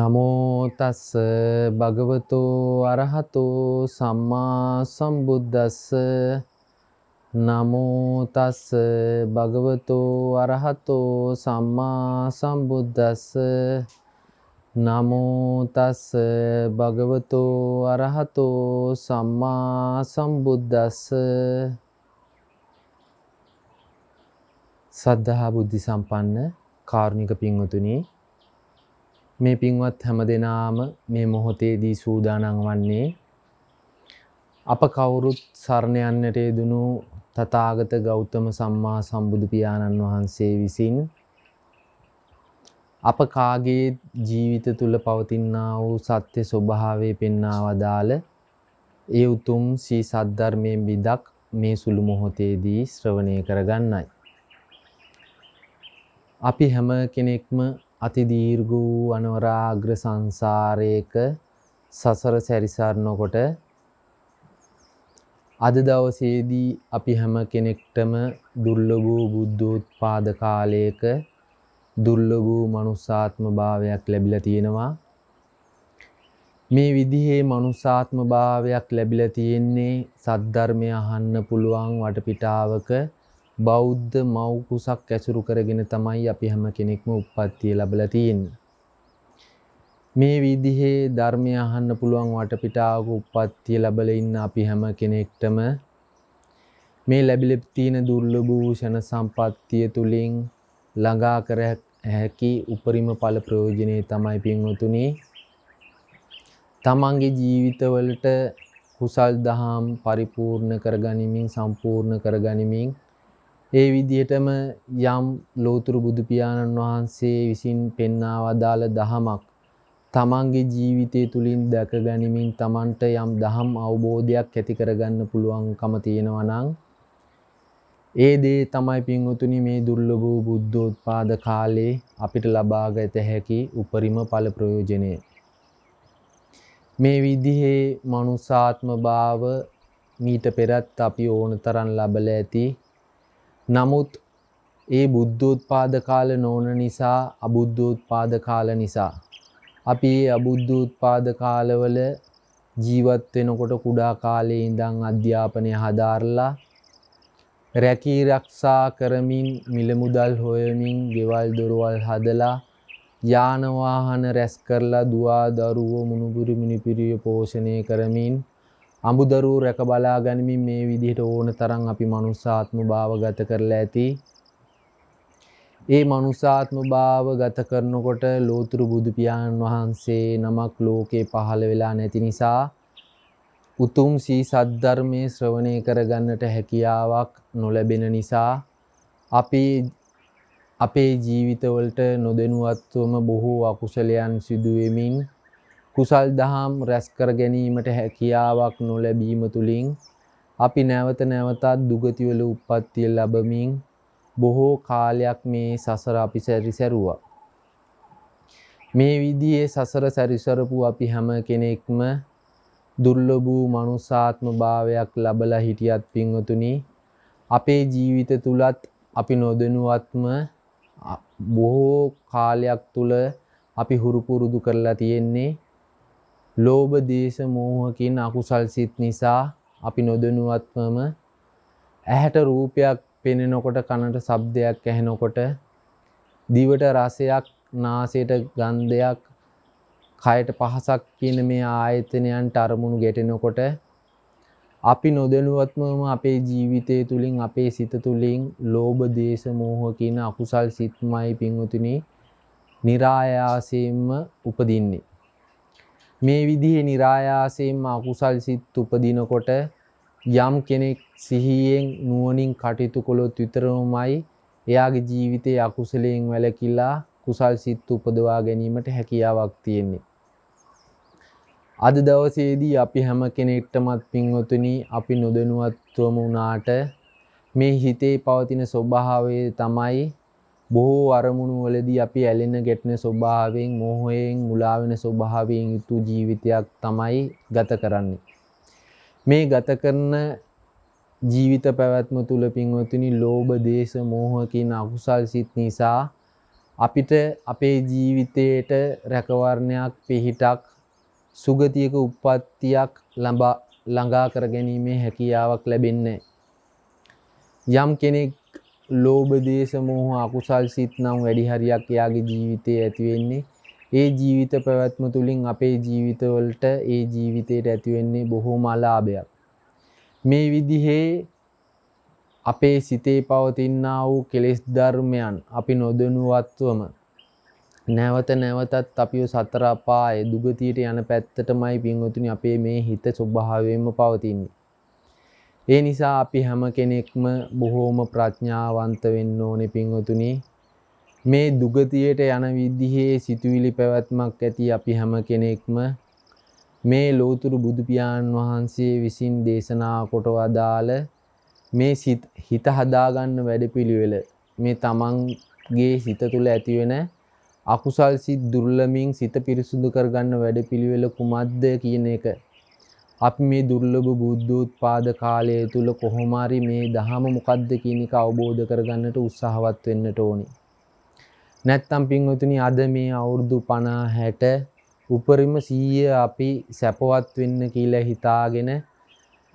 නමෝ තස්ස භගවතු අරහතෝ සම්මා සම්බුද්දස්ස නමෝ තස්ස භගවතු අරහතෝ සම්මා සම්බුද්දස්ස නමෝ තස්ස භගවතු අරහතෝ සම්මා සම්බුද්දස්ස සද්ධා බුද්ධ සම්පන්න කාරුණික පින්වතුනි, මේ පින්වත් හැමදෙනාම මේ මොහොතේදී සූදානම් වන්නේ අප කවුරුත් සරණ යන්නට යෙදුණු තථාගත ගෞතම සම්මා සම්බුදු පියාණන් වහන්සේ විසින් අප කාගේ ජීවිත තුල පවතිනා වූ සත්‍ය ස්වභාවය පෙන්වා වදාළ ඒ උතුම් සී සද්ධර්මයේ බිදක් මේ සුළු මොහොතේදී ශ්‍රවණය කරගන්නයි. අපි හැම කෙනෙක්ම අති දීර්ඝ වූ අනවරාග්‍ර සංසාරයක සසර සැරිසරනකොට අද දවසේදී අපි හැම කෙනෙක්ටම දුර්ලභ වූ බුද්ධෝත්පාද කාලයක දුර්ලභ වූ මනුෂ්‍යාත්ම භාවයක් ලැබිලා තියෙනවා. මේ විදිහේ මනුෂ්‍යාත්ම භාවයක් ලැබිලා තියෙන්නේ සද්ධර්මය අහන්න පුළුවන් වටපිටාවක බෞද්ධ මව් කුසක් ඇසුරු කරගෙන තමයි අපි හැම කෙනෙක්ම උප්පත්තිය ලැබලා තියෙන්නේ. මේ විදිහේ ධර්මය අහන්න පුළුවන් වටපිටාවක උප්පත්තිය ලැබලා ඉන්න අපි හැම කෙනෙක්ටම මේ ලැබිලා තියෙන දුර්ලභ වූ ෂණ සම්පත්තිය තුලින් ළඟා කර හැකි උපරිම ඵල ප්‍රයෝජනේ තමයි පින්වතුනි, තමන්ගේ ජීවිතවලට කුසල් දහම් පරිපූර්ණ කරගනිමින් සම්පූර්ණ කරගනිමින් ඒ විදිහටම යම් ලෝතුරු බුදු පියාණන් වහන්සේ විසින් පෙන්වා වදාළ දහමක් තමන්ගේ ජීවිතය තුලින් දැක ගනිමින් තමන්ට යම් දහම් අවබෝධයක් ඇති කරගන්න පුළුවන්කම තියෙනවා නම් ඒ දේ තමයි පින්වතුනි මේ දුර්ලභ වූ බුද්ධෝත්පාද කාලේ අපිට ලබාගත හැකි උපරිම ඵල ප්‍රයෝජනය. මේ විදිහේ මනුසාත්ම භාව මීට පෙරත් අපි ඕනතරම් ලබලා ඇති. නමුත් ඒ බුද්ධෝත්පාද කාල නොවන නිසා අබුද්ධෝත්පාද කාල නිසා අපි මේ අබුද්ධෝත්පාද කාලවල ජීවත් වෙනකොට කුඩා කාලේ ඉඳන් අධ්‍යාපනය හදාarලා රැකී ආරක්ෂා කරමින් මිල මුදල් හොයමින් ගෙවල් දොරවල් හදලා යාන වාහන රැස් කරලා දුවා දරුවෝ මුණුබුරු මිනිපිරිය පෝෂණය කරමින් අඹදරුවෝ රැක බලා ගනිමින් මේ විදිහට ඕන තරම් අපි මනුෂ්‍යාත්ම භාව ගත කරලා ඇති. ඒ මනුෂ්‍යාත්ම භාව ගත කරනකොට ලෝතුරු බුදු පියාණන් වහන්සේ නමක් ලෝකේ පහළ වෙලා නැති නිසා උතුම් සී සද්ධර්මයේ ශ්‍රවණය කරගන්නට හැකියාවක් නොලැබෙන නිසා අපි අපේ ජීවිතවලට නොදැනුවත්වම බොහෝ අකුසලයන් සිදු වෙමින් කුසල් දහම් රැස් කර ගැනීමට හැකියාවක් නොලැබීම තුලින් අපි නැවත නැවතත් දුගතිවල උප්පත්තිය ලැබමින් බොහෝ කාලයක් මේ සසර අපි සැරිසරුවා. මේ විදිහේ සසර සැරිසරපු අපි හැම කෙනෙක්ම දුර්ලභ වූ මනුෂ්‍යාත්ම භාවයක් ලැබලා හිටියත් පින්වතුනි, අපේ ජීවිත තුලත් අපි නොදැනුවත්ම බොහෝ කාලයක් තුල අපි හුරු පුරුදු කරලා තියෙන්නේ ලෝභ දේශ මෝහකින් අකුසල් සිත් නිසා අපි නොදැනුවත්වම ඇහැට රූපයක් පෙනෙනකොට, කනට ශබ්දයක් ඇහෙනකොට, දිවට රසයක්, නාසයට ගන්ධයක්, කයට පහසක් කියන මේ ආයතනයන්ට අරමුණු ගැටෙනකොට අපි නොදැනුවත්වම අපේ ජීවිතය තුලින් අපේ සිත තුලින් ලෝභ දේශ මෝහ කියන අකුසල් සිත්මයි පින්වතුනි નિરાයාසයෙන්ම උපදින්නේ. මේ විදිහේ નિરાයාසයෙන්ම අකුසල් සිත් උපදිනකොට යම් කෙනෙක් සිහියෙන් නුවණින් කටයුතු කළොත් විතරමයි එයාගේ ජීවිතයේ අකුසලයෙන් වැළකීලා කුසල් සිත් උපදවා ගැනීමට හැකියාවක් තියෙන්නේ. අද දවසේදී අපි හැම කෙනෙක්ටමත් පින්වතුනි, අපි නොදැනුවත්වම වුණාට මේ හිතේ පවතින ස්වභාවය තමයි බොහෝ අරමුණු වලදී අපි ඇලෙන ගැටෙන ස්වභාවයෙන්, මෝහයෙන් මුලා වෙන ස්වභාවයෙන් යුතු ජීවිතයක් තමයි ගත කරන්නේ. මේ ගත කරන ජීවිත පැවැත්ම තුල පින්වතුනි ලෝභ දේශ මෝහ කියන අකුසල් සිත් නිසා අපිට අපේ ජීවිතයට රැකවරණයක් පිහිටක් සුගතියක උප්පත්තියක් ළඟා කර ගැනීමේ හැකියාවක් ලැබෙන්නේ. යම් කෙනෙක් ලෝභ දේශ මොහ අකුසල් සිත් නම් වැඩි හරියක් එයාගේ ජීවිතයේ ඇති වෙන්නේ ඒ ජීවිත පැවැත්ම තුලින් අපේ ජීවිතවලට ඒ ජීවිතයට ඇති වෙන්නේ බොහෝම අලාභයක්. මේ විදිහේ අපේ සිතේ පවතිනා වූ කෙලෙස් ධර්මයන් අපි නොදැනුවත්වම නැවත නැවතත් අපිව සතර අපායේ දුගතියට යන පැත්තටමයි පින්වතුනි අපේ මේ හිත ස්වභාවයෙන්ම පවතින්නේ. ඒ නිසා අපි හැම කෙනෙක්ම බොහෝම ප්‍රඥාවන්ත වෙන්න ඕනේ පින්වතුනි. මේ දුගතියට යන විදිහේ සිතුවිලි පැවැත්මක් ඇති අපි හැම කෙනෙක්ම මේ ලෝතුරු බුදු පියාණන් වහන්සේ විසින් දේශනා කොට වදාළ මේ හිත හදාගන්න වැඩපිළිවෙල මේ තමන්ගේ සිත තුළ ඇතිවෙන අකුසල් සිත් දුර්ලභමින් සිත පිරිසුදු කරගන්න වැඩපිළිවෙල කුමක්ද කියන එක අපි මේ දුර්ලභ බුද්ධෝත්පාද කාලය තුල කොහොම හරි මේ දහම මොකද්ද කියන එක අවබෝධ කරගන්නට උත්සාහවත් වෙන්නට ඕනි. නැත්තම් පින්වතුනි අද මේ අවුරුදු 50 60 උපරිම 100 අපි සැපවත් වෙන්න කියලා හිතාගෙන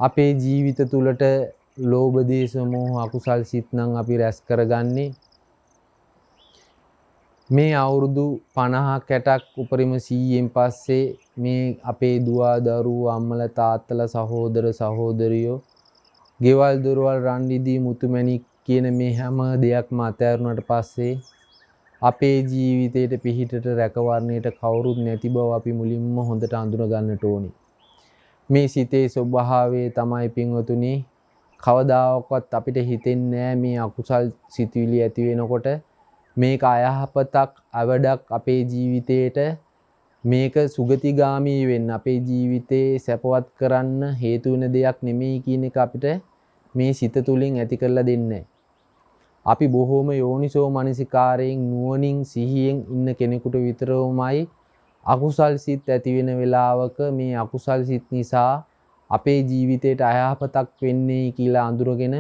අපේ ජීවිත තුලට ලෝභ දේශ මොහ අකුසල් සිත් නම් අපි රැස් කරගන්නේ මේ අවුරුදු 50ක් 60ක් උපරිම 100න් පස්සේ මේ අපේ දුව දරුවෝ අම්මලා තාත්තලා සහෝදර සහෝදරියෝ ගෙවල් දොරවල් රන් රිදී මුතුමැණික් කියන මේ හැම දෙයක්ම අතහැරුණාට පස්සේ අපේ ජීවිතේට පිහිටට රැකවරණයට කවුරුත් නැති බව අපි මුලින්ම හොඳට අඳුන ගන්නට ඕනි. මේ සිතේ ස්වභාවය තමයි පින්වතුනි කවදාකවත් අපිට හිතෙන්නේ නැහැ මේ අකුසල් සිතුවිලි ඇති වෙනකොට මේක අයහපතක් අවඩක් අපේ ජීවිතේට මේක සුගතිගාමී වෙන්න අපේ ජීවිතේ සැපවත් කරන්න හේතු වෙන දෙයක් නෙමෙයි කියන එක අපිට මේ සිත තුලින් ඇති කරලා දෙන්නේ. අපි බොහෝම යෝනිසෝ මනසිකාරයෙන් නුවණින් සිහියෙන් ඉන්න කෙනෙකුට විතරමයි අකුසල් සිත් ඇති වෙන වෙලාවක මේ අකුසල් සිත් නිසා අපේ ජීවිතයට අයහපතක් වෙන්නේ කියලා අඳුරගෙන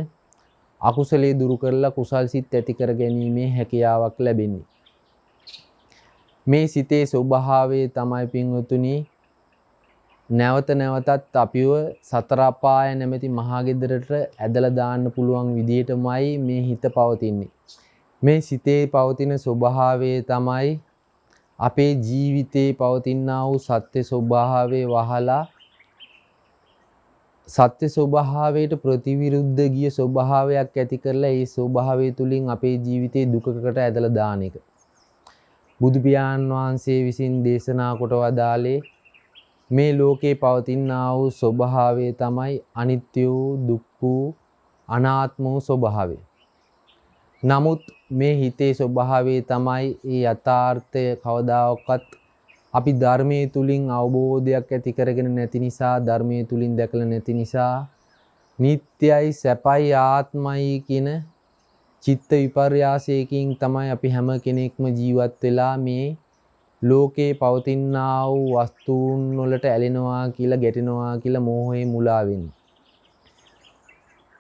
අකුසලයේ දුරු කරලා කුසල් සිත් ඇති කර ගැනීමේ හැකියාවක් ලැබෙන්නේ. මේ සිතේ ස්වභාවය තමයි පින්වතුනි නැවත නැවතත් අපිව සතර අපාය නැමැති මහා ගෙදරට ඇදලා දාන්න පුළුවන් විදිහටමයි මේ හිත පවතින්නේ. මේ සිතේ පවතින ස්වභාවය තමයි අපේ ජීවිතේ පවතිනා වූ සත්‍ය ස්වභාවය වහලා සත්‍ය ස්වභාවයට ප්‍රතිවිරුද්ධ ගිය ස්වභාවයක් ඇති කරලා ඒ ස්වභාවය තුලින් අපේ ජීවිතේ දුකකට ඇදලා දාන එක. බුදු පියාණන් වහන්සේ විසින් දේශනා කොට වදාළේ මේ ලෝකේ පවතිනා වූ ස්වභාවය තමයි අනිත්‍ය වූ දුක්ඛ වූ අනාත්ම වූ ස්වභාවය. නමුත් මේ හිතේ ස්වභාවය තමයි ඒ යථාර්ථය කවදාකවත් අපි ධර්මයේ තුලින් අවබෝධයක් ඇති කරගෙන නැති නිසා ධර්මයේ තුලින් දැකලා නැති නිසා නිට්ටයයි සැපයි ආත්මයි කියන චිත්ත විපර්යාසයකින් තමයි අපි හැම කෙනෙක්ම ජීවත් වෙලා මේ ලෝකේ පවතිනා වූ වස්තුන් වලට ඇලෙනවා කියලා ගැටෙනවා කියලා මෝහයේ මුලා වෙන්නේ.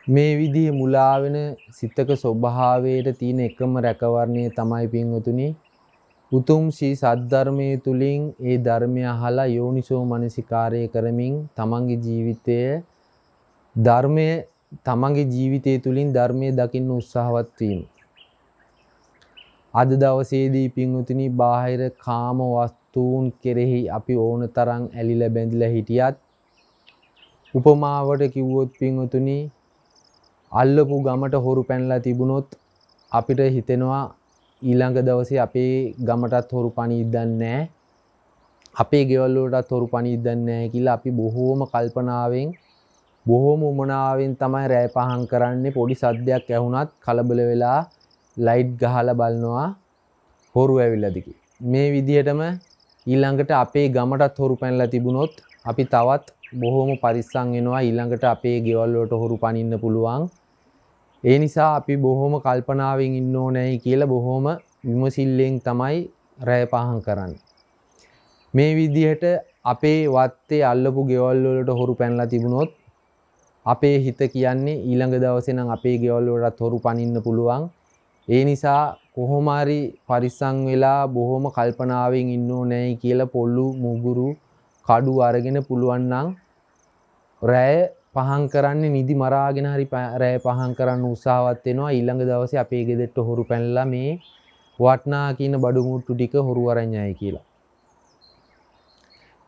මේ විදිහේ මුලා වෙන සිතක ස්වභාවයට තියෙන එකම රැකවරණය තමයි පින්වතුනි උතුම් ශ්‍රී සද්ධර්මයේ තුලින් ඒ ධර්මය අහලා යෝනිසෝ මනසිකාරය කරමින් තමන්ගේ ජීවිතය ධර්මයේ තමන්ගේ ජීවිතය තුලින් ධර්මයේ දකින්න උත්සාහවත් වීම. අද දවසේදී පින්වතුනි බාහිර කාම වස්තුන් කෙරෙහි අපි ඕන තරම් ඇලිලා බැඳිලා හිටියත් උපමාවට කිව්වොත් පින්වතුනි අල්ලපු ගමට හොරු පැනලා තිබුණොත් අපිට හිතෙනවා ඊළඟ දවසේ අපේ ගමටත් හොරු පණිද්දන්නේ නැහැ. අපේ ගෙවල් වලටත් හොරු පණිද්දන්නේ නැහැ කියලා අපි බොහෝම කල්පනාවෙන් බොහෝම උමනාවෙන් තමයි රැය පහන් කරන්නේ. පොඩි සද්දයක් ඇහුණත් කලබල වෙලා ලයිට් ගහලා බලනවා හොරු ඇවිල්ලාද කියලා. මේ විදිහටම ඊළඟට අපේ ගමටත් හොරු පැනලා තිබුණොත් අපි තවත් බොහෝම පරිස්සම් වෙනවා ඊළඟට අපේ ගෙවල් වලට හොරු පනින්න පුළුවන්. ඒ නිසා අපි බොහොම කල්පනාවෙන් ඉන්න ඕනෑයි කියලා බොහොම විමසිල්ලෙන් තමයි රැය පහන් කරන්නේ. මේ විදිහට අපේ වත්තේ අල්ලපු ගෙවල් වලට හොරු පැනලා තිබුණොත් අපේ හිත කියන්නේ ඊළඟ දවසේ නම් අපේ ගෙවල් වලට හොරු පනින්න පුළුවන්. ඒ නිසා කොහොම හරි පරිස්සම් වෙලා බොහොම කල්පනාවෙන් ඉන්න ඕනේ කියලා පොල්ලු මුගුරු කඩු අරගෙන පුළුවන් නම් රැය පහන් කරන්නේ නිදි මරාගෙන හරි රැය පහන් කරන්න උත්සාහවත් වෙනවා. ඊළඟ දවසේ අපේ ගෙදරට හොරු පැනලා මේ වටනා කියන බඩු මුට්ටු ටික හොරු අරන් යයි කියලා.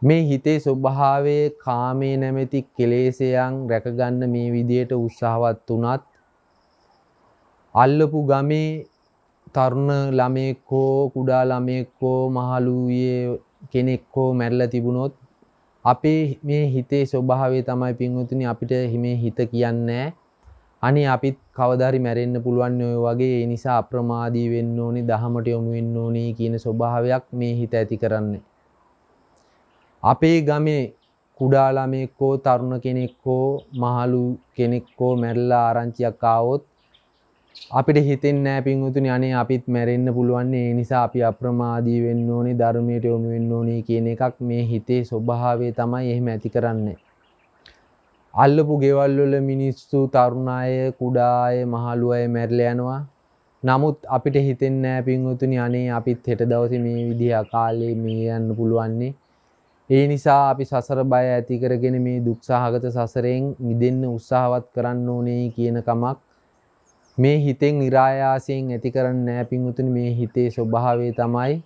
මේ හිතේ ස්වභාවය කාමයේ නැමැති කෙලෙසයන් රැකගන්න මේ විදියට උත්සාහවත් වුණත් අල්ලපු ගමේ තරුණ ළමයෙක් හෝ කුඩා ළමයෙක් හෝ මහලුවේ කෙනෙක් හෝ මැරිලා තිබුණොත් අපේ මේ හිතේ ස්වභාවය තමයි පින්වතුනි අපිට මේ හිත කියන්නේ අනේ අපිත් කවදා හරි මැරෙන්න පුළුවන් ඔය වගේ. ඒ නිසා අප්‍රමාදී වෙන්න ඕනේ, දහමට යොමු වෙන්න ඕනේ කියන ස්වභාවයක් මේ හිත ඇති කරන්නේ. අපේ ගමේ කුඩා ළමයෙක් හෝ තරුණ කෙනෙක් හෝ මහලු කෙනෙක් හෝ මැරිලා ආරංචියක් ආවොත් අපිට හිතෙන්නේ නැහැ පින්වතුනි අනේ අපිත් මැරෙන්න පුළුවන්. ඒ නිසා අපි අප්‍රමාදී වෙන්න ඕනේ, ධර්මයට යොමු වෙන්න ඕනේ කියන එකක් මේ හිතේ ස්වභාවය තමයි එහෙම ඇති කරන්නේ. අල්ලපු ගෙවල් වල මිනිස්සු තරුණ අය, කුඩා අය, මහලු අය මැරිලා යනවා. නමුත් අපිට හිතෙන්නේ නැහැ පින්වතුනි අනේ අපිත් හෙට දවසේ මේ විදිහ අකාලේ මේ යන්න පුළුවන්. ඒ නිසා අපි සසර බය ඇති කරගෙන මේ දුක්සහගත සසරෙන් මිදෙන්න උත්සාහවත් කරන්න ඕනේ කියන කමක් මේ හිතෙන් નિરાයාසයෙන් ඇති කරන්නේ නැහැ පින්වතුනි. මේ හිතේ ස්වභාවය තමයි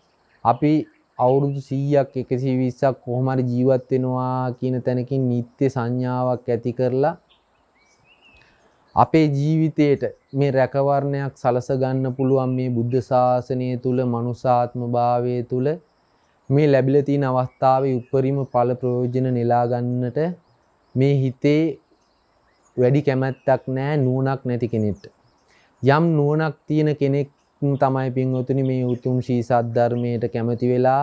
අපි අවුරුදු 100ක් 120ක් කොහොම හරි ජීවත් වෙනවා කියන තැනකින් නිත්‍ය සංඥාවක් ඇති කරලා අපේ ජීවිතේට මේ රැකවරණයක් සලස ගන්න පුළුවන් මේ බුද්ධ ශාසනය තුල මනුසාත්ම භාවයේ තුල මේ ලැබිලා තියෙන අවස්ථාවේ උපරිම ඵල ප්‍රයෝජන නෙලා ගන්නට මේ හිතේ වැඩි කැමැත්තක් නැහැ නුවණක් නැති කෙනෙක්ට. යම් නුවණක් තියෙන කෙනෙක් තමයි පින්වතුනි මේ උතුම් ශ්‍රී සද්ධර්මයට කැමති වෙලා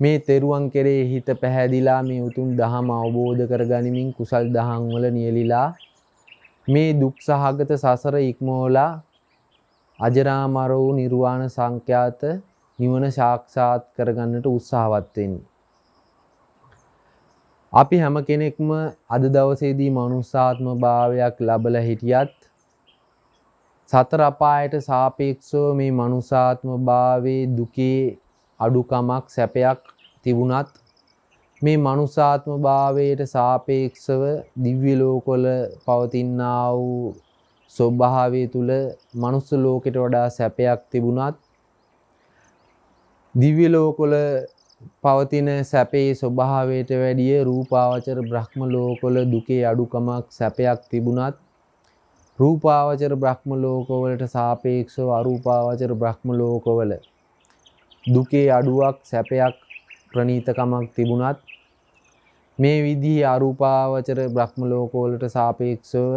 මේ තෙරුවන් කෙරේ හිත පැහැදිලා මේ උතුම් දහම අවබෝධ කරගනිමින් කුසල් දහම් වල නියැලිලා මේ දුක්සහගත සසර ඉක්මවලා අජරාමර වූ නිර්වාණ සංඛ්‍යාත නිවන සාක්ෂාත් කරගන්නට උත්සාහවත් වෙන්නේ. අපි හැම කෙනෙක්ම අද දවසේදී මනුස්සාත්ම භාවයක් ලැබලා හිටියත් සතර අපායට සාපේක්ෂව මේ මනුසාත්ම භාවයේ දුකේ අඩුකමක් සැපයක් තිබුණත් මේ මනුසාත්ම භාවයට සාපේක්ෂව දිව්‍ය ලෝකවල පවතිනා වූ ස්වභාවය තුල මනුස්ස ලෝකයට වඩා සැපයක් තිබුණත් දිව්‍ය ලෝකවල පවතින සැපේ ස්වභාවයට වැඩිය රූපාවචර බ්‍රහ්ම ලෝකවල දුකේ අඩුකමක් සැපයක් තිබුණත් රූපාවචර බ්‍රහ්ම ලෝකවලට සාපේක්ෂව අරූපාවචර බ්‍රහ්ම ලෝකවල දුකේ අඩුවක් සැපයක් ප්‍රණීතකමක් තිබුණත් මේ විදිහේ අරූපාවචර බ්‍රහ්ම ලෝකවලට සාපේක්ෂව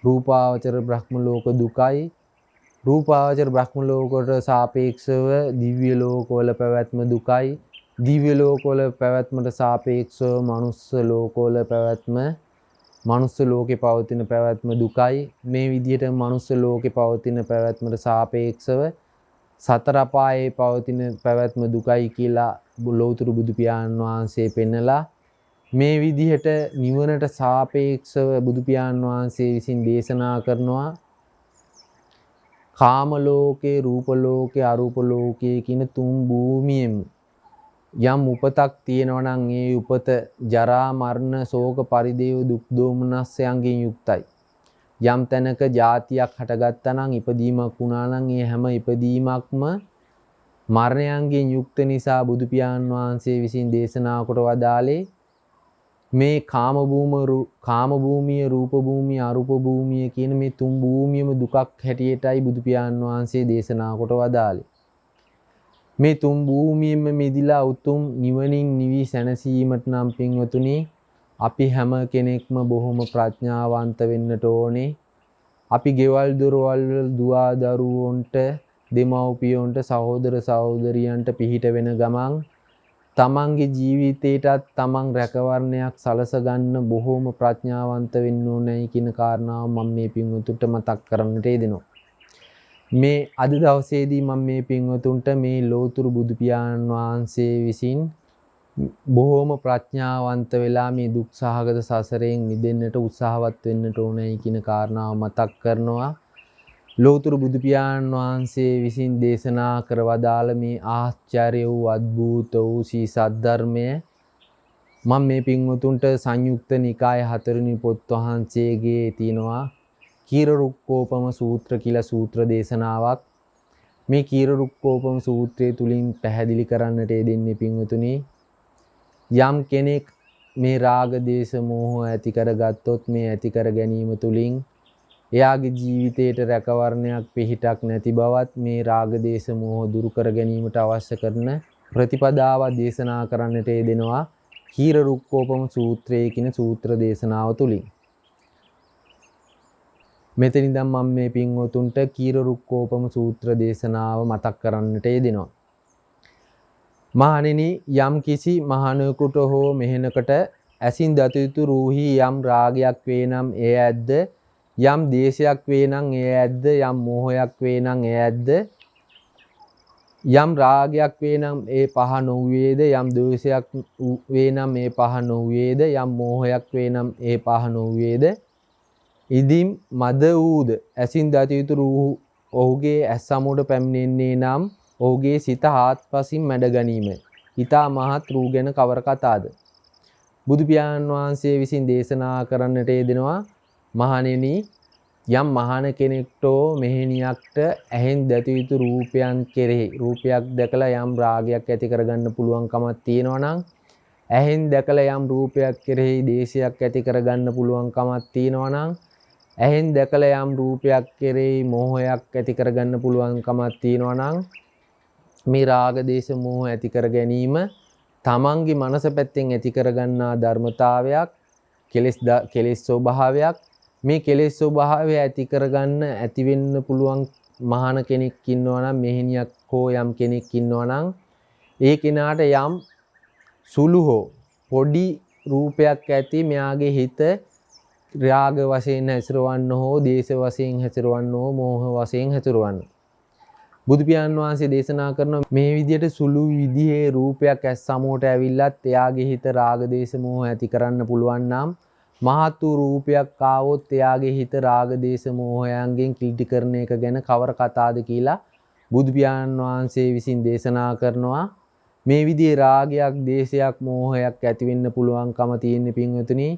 රූපාවචර බ්‍රහ්ම ලෝක දුකයි රූපාවචර බ්‍රහ්ම ලෝකවලට සාපේක්ෂව දිව්‍ය ලෝකවල පැවැත්ම දුකයි දිව්‍ය ලෝකවල පැවැත්මට සාපේක්ෂව මනුස්ස ලෝකවල පැවැත්ම මනුස්ස ලෝකේ පවතින පැවැත්ම දුකයි. මේ විදිහට මනුස්ස ලෝකේ පවතින පැවැත්මට සාපේක්ෂව සතර අපායේ පවතින පැවැත්ම දුකයි කියලා ලෞතර බුදු පියාණන් වහන්සේ පෙන්නලා මේ විදිහට නිවනට සාපේක්ෂව බුදු පියාණන් වහන්සේ විසින් දේශනා කරනවා කාම ලෝකේ, රූප ලෝකේ, අරූප ලෝකේ කියන තුන් භූමියෙම යම් උපතක් තියෙනවා නම් ඒ උපත ජරා මරණ ශෝක පරිදේව දුක් දෝමනස්යන්ගෙන් යුක්තයි. යම් තැනක જાතියක් හටගත්තා නම් ඉපදීමක් වුණා නම් ඒ හැම ඉපදීමක්ම මරණයන්ගෙන් යුක්ත නිසා බුදු පියාණන් වහන්සේ විසින් දේශනා කොට වදාළේ මේ කාම භූමිය, රූප භූමිය, අරූප භූමිය කියන මේ තුන් භූමියම දුකක් හැටියටයි බුදු පියාණන් වහන්සේ දේශනා කොට වදාළේ. මේ තුන් භූමියෙම මිදිලා උතුම් නිවනින් නිවි සැනසීමට නම් පින්වතුනි අපි හැම කෙනෙක්ම බොහොම ප්‍රඥාවන්ත වෙන්නට ඕනේ. අපි ගෙවල් දොරවල් දුවා දරුවොන්ට, දෙමව්පියොන්ට, සහෝදර සහෝදරියන්ට පිහිට වෙන ගමන් තමන්ගේ ජීවිතේටත් තමන් රැකවරණයක් සලස ගන්න බොහොම ප්‍රඥාවන්ත වෙන්න ඕනේ කියන කාරණාව මම මේ පින්වතුන්ට මතක් කරන්නට යෙදෙනවා. මේ අද දවසේදී මම මේ පින්වතුන්ට මේ ලෝතුරු බුදු පියාණන් වහන්සේ විසින් බොහොම ප්‍රඥාවන්ත වෙලා මේ දුක් සහගත සසරෙන් මිදෙන්නට උත්සාහවත් වෙන්නට ඕනේ කියන කාරණාව මතක් කරනවා. ලෝතුරු බුදු පියාණන් වහන්සේ විසින් දේශනා කර වදාළ මේ ආශ්චර්ය වූ අద్භූත වූ සී සද්ධර්මය මම මේ පින්වතුන්ට සංයුක්ත නිකාය 4 වෙනි පොත් වහන්සේගේ තියෙනවා කීරරුක්කෝපම සූත්‍ර කියලා සූත්‍ර දේශනාවක්. මේ කීරරුක්කෝපම සූත්‍රය තුලින් පැහැදිලි කරන්නට යෙදෙන්නේ පින්වතුනි, යම් කෙනෙක් මේ රාග දේශ මොහ ඇති කරගත්තොත් මේ ඇති කර ගැනීම තුලින් එයාගේ ජීවිතයට රැකවරණයක් පිහිටක් නැති බවත් මේ රාග දේශ මොහ දුරු කර ගැනීමට අවශ්‍ය කරන ප්‍රතිපදාව දේශනා කරන්නට යෙදෙනවා කීරරුක්කෝපම සූත්‍රයේ කියන සූත්‍ර දේශනාව තුලින්. මෙතන ඉඳන් මම මේ පින්වතුන්ට කීරරුක්කෝපම සූත්‍ර දේශනාව මතක් කරන්නට යෙදෙනවා. මහණෙනි, යම් කිසි මහණෙකුට හෝ මෙහෙණකට ඇසින් දත යුතු රූහි යම් රාගයක් වේ නම් එය ඇද්ද, යම් දේශයක් වේ නම් එය ඇද්ද, යම් මෝහයක් වේ නම් එය ඇද්ද, යම් රාගයක් වේ නම් ඒ පහ නොවේද, යම් ද්වේෂයක් වේ නම් ඒ පහ නොවේද, යම් මෝහයක් වේ නම් ඒ පහ නොවේද, ඉදින් මද වූද ඇසින් දත යුතු රූහ ඔහුගේ ඇස් සමුඩ පැමිණෙන්නේ නම් ඔහුගේ සිත හාත්පසින් මැඩ ගැනීමයි. ඊතා මහත් රූ ගැන කවර කතාද? බුදු පියාණන් වහන්සේ විසින් දේශනා කරන්නට යෙදෙනවා, මහණෙනි, යම් මහාන කෙනෙක්ටෝ මෙහෙණියක්ට ඇහෙන් දැත යුතු රූපයන් කෙරෙහි රූපයක් දැකලා යම් රාගයක් ඇති කරගන්න පුළුවන්කමක් තියෙනවා නම්, ඇහෙන් දැකලා යම් රූපයක් කෙරෙහි දේශයක් ඇති කරගන්න පුළුවන්කමක් තියෙනවා නම්, ඇහෙන් දැකලා යම් රූපයක් කෙරෙහි මෝහයක් ඇති කරගන්න පුළුවන්කමක් තියෙනවා නම්, මේ රාග දේශ මෝහ ඇති කර ගැනීම තමන්ගේ මනස පැත්තෙන් ඇති කරගන්නා ධර්මතාවයක්, කෙලෙස් ස්වභාවයක්. මේ කෙලෙස් ස්වභාවය ඇති කරගන්න ඇති වෙන්න පුළුවන් මහාන කෙනෙක් ඉන්නවා නම්, මෙහෙණියක් හෝ යම් කෙනෙක් ඉන්නවා නම්, ඒ කෙනාට යම් සුළු හෝ පොඩි රූපයක් ඇති මෙයාගේ හිත රාග වශයෙන් හැසිරවන්න හෝ දේශ වශයෙන් හැසිරවන්න හෝ මෝහ වශයෙන් හැසිරවන්න. බුදු පියාණන් වහන්සේ දේශනා කරන මේ විදිහට සුළු විදිහේ රූපයක් ඇස් සමුවට ඇවිල්ලත් එයාගේ හිත රාග දේශ මෝහ ඇති කරන්න පුළුවන් නම්, මහත් වූ රූපයක් ආවොත් එයාගේ හිත රාග දේශ මෝහයන්ගෙන් කිලිටි කරන එක ගැන කවර කතාද කියලා බුදු පියාණන් වහන්සේ විසින් දේශනා කරනවා. මේ විදිහේ රාගයක්, දේශයක්, මෝහයක් ඇති වෙන්න පුළුවන්කම තියෙන පින්වතුනි,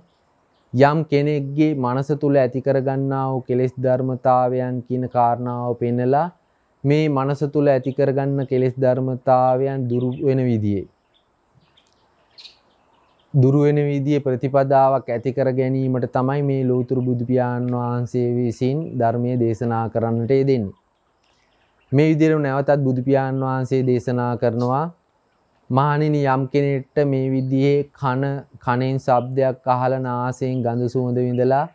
යම් කෙනෙක්ගේ මනස තුල ඇති කරගන්නා වූ කෙලෙස් ධර්මතාවයන් කියන කාරණාව පෙන්නලා මේ මනස තුල ඇති කරගන්න කෙලෙස් ධර්මතාවයන් දුරු වෙන විදිහේ ප්‍රතිපදාවක් ඇති කර ගැනීමට තමයි මේ ලෝතුරු බුදු පියාණන් වහන්සේ විසින් ධර්මයේ දේශනා කරන්නට යෙදෙන්නේ. මේ විදිහට නැවතත් බුදු පියාණන් වහන්සේ දේශනා කරනවා, මහණෙනි, යම් කෙනෙක්ට මේ විදිහේ කනෙන් ශබ්දයක් අහලා නාසයෙන් ගඳ සුවඳ විඳලා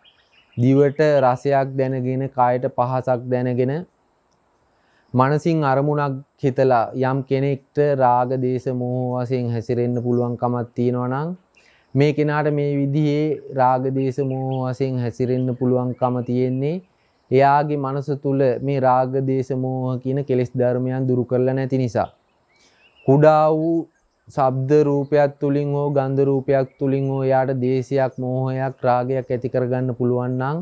දිවට රසයක් දැනගෙන කයට පහසක් දැනගෙන මනසින් අරමුණක් හිතලා යම් කෙනෙක්ට රාග දේශ මෝහ වශයෙන් හැසිරෙන්න පුළුවන්කමක් තියෙනවා නම්, මේ කෙනාට මේ විදිහේ රාග දේශ මෝහ වශයෙන් හැසිරෙන්න පුළුවන්කම තියෙන්නේ එයාගේ මනස තුල මේ රාග දේශ මෝහ කියන කෙලෙස් ධර්මයන් දුරු කරලා නැති නිසා. කුඩා වූ ශබ්ද රූපයක් තුලින් හෝ ගන්ධ රූපයක් තුලින් හෝ එයාට දේශයක්, මෝහයක්, රාගයක් ඇති කරගන්න පුළුවන් නම්,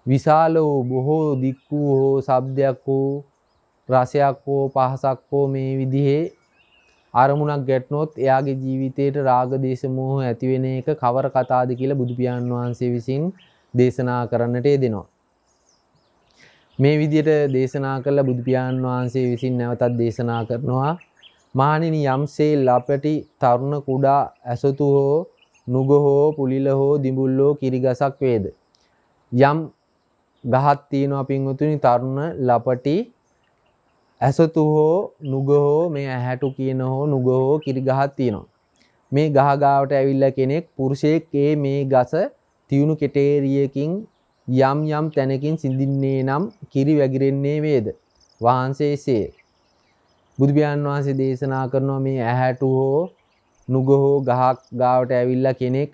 විශාල වූ බොහෝ දික් වූ හෝ ශබ්දයක් හෝ රසයක් හෝ පහසක් හෝ මේ විදිහේ අරමුණක් ගැටනොත් එයාගේ ජීවිතේට රාග දේශ මෝහ ඇති වෙන එක කවර කතාද කියලා බුදු පියාණන් වහන්සේ විසින් දේශනා කරන්නට යෙදෙනවා. මේ විදිහට දේශනා කළ බුදු පියාණන් වහන්සේ විසින් නැවතත් දේශනා කරනවා, මහණෙනි, යම්සේ ලපටි තරුණ කුඩා ඇසතු හෝ නුග හෝ පුලිල හෝ දිඹුල් හෝ කිරිගසක් වේද. යම් ගහක් තියෙනවා පින්වතුනි, තරුණ ලපටි ඇසතු හෝ නුග හෝ මේ ඇහැටු කියන හෝ නුග හෝ කිරි ගහක් තියෙනවා. මේ ගහ ගාවට ඇවිල්ලා කෙනෙක් පුරුෂයෙක් මේ ගස තියුණු කෙටේරියකින් යම් තැනකින් සිඳින්නේ නම් කිරි වැగిරෙන්නේ වේද. වහන්සේසේ බුදු පියාණන් වහන්සේ දේශනා කරනවා, මේ ඇහැටු හෝ නුග හෝ ගහක් ගාවට ඇවිල්ලා කෙනෙක්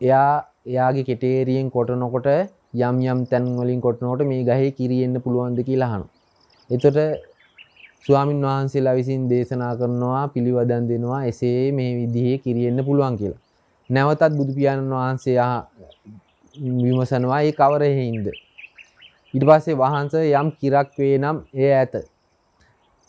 එයාගේ කෙටේරියෙන් කොටනකොට යම් තැන් වලින් කොටනකොට මේ ගහේ කිරි එන්න පුළුවන්ද කියලා අහනවා. එතකොට ස්වාමින් වහන්සේලා විසින් දේශනා කරනවා, පිළිවදන් දෙනවා, එසේ මේ විදිහේ කිරි එන්න පුළුවන් කියලා. නැවතත් බුදු පියාණන් වහන්සේ විමසනවා, ඒ කවර හේින්ද? ඊට පස්සේ වහන්ස යම් කිරක් වේ නම් එය ඇත.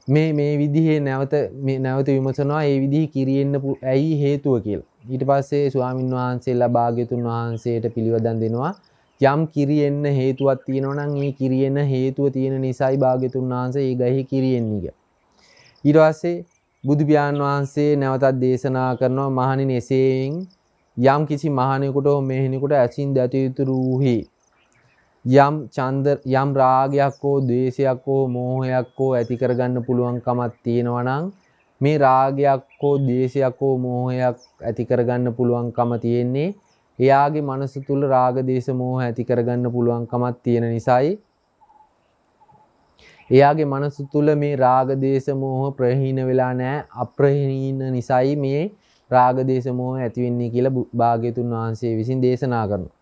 මේ විදිහේ නැවත විමසනවා ඒ විදිහේ කිරියෙන්න ඇයි හේතුව කියලා. ඊට පස්සේ ස්වාමින් වහන්සේලා භාග්‍යතුන් වහන්සේට පිළිවදන් දෙනවා යම් කිරියෙන්න හේතුවක් තියෙනවා නම් ඒ කිරියෙන්න හේතුව තියෙන නිසායි භාග්‍යතුන් වහන්සේ ඒ ගහේ කිරියෙන්නේ කියලා. ඊට පස්සේ බුදු පියාණන් වහන්සේ නැවතත් දේශනා කරනවා මහණෙනි එසේයින් යම් කිසි මහණෙකුට හෝ මෙහෙණෙකුට ඇසින් දත යුතු රූහි යම් රාගයක් හෝ ද්වේෂයක් හෝ මෝහයක් හෝ ඇති කරගන්න පුළුවන්කමක් තියෙනවා නම් මේ රාගයක් හෝ ද්වේෂයක් හෝ මෝහයක් ඇති කරගන්න පුළුවන්කම තියෙන්නේ එයාගේ මනස තුල රාග දේශ මෝහ ඇති කරගන්න පුළුවන්කමක් තියෙන නිසායි එයාගේ මනස තුල මේ රාග දේශ මෝහ ප්‍රහීන වෙලා නැහැ අප්‍රහීන නිසායි මේ රාග දේශ මෝහ ඇති වෙන්නේ කියලා භාග්‍යතුන් වහන්සේ විසින් දේශනා කරනවා.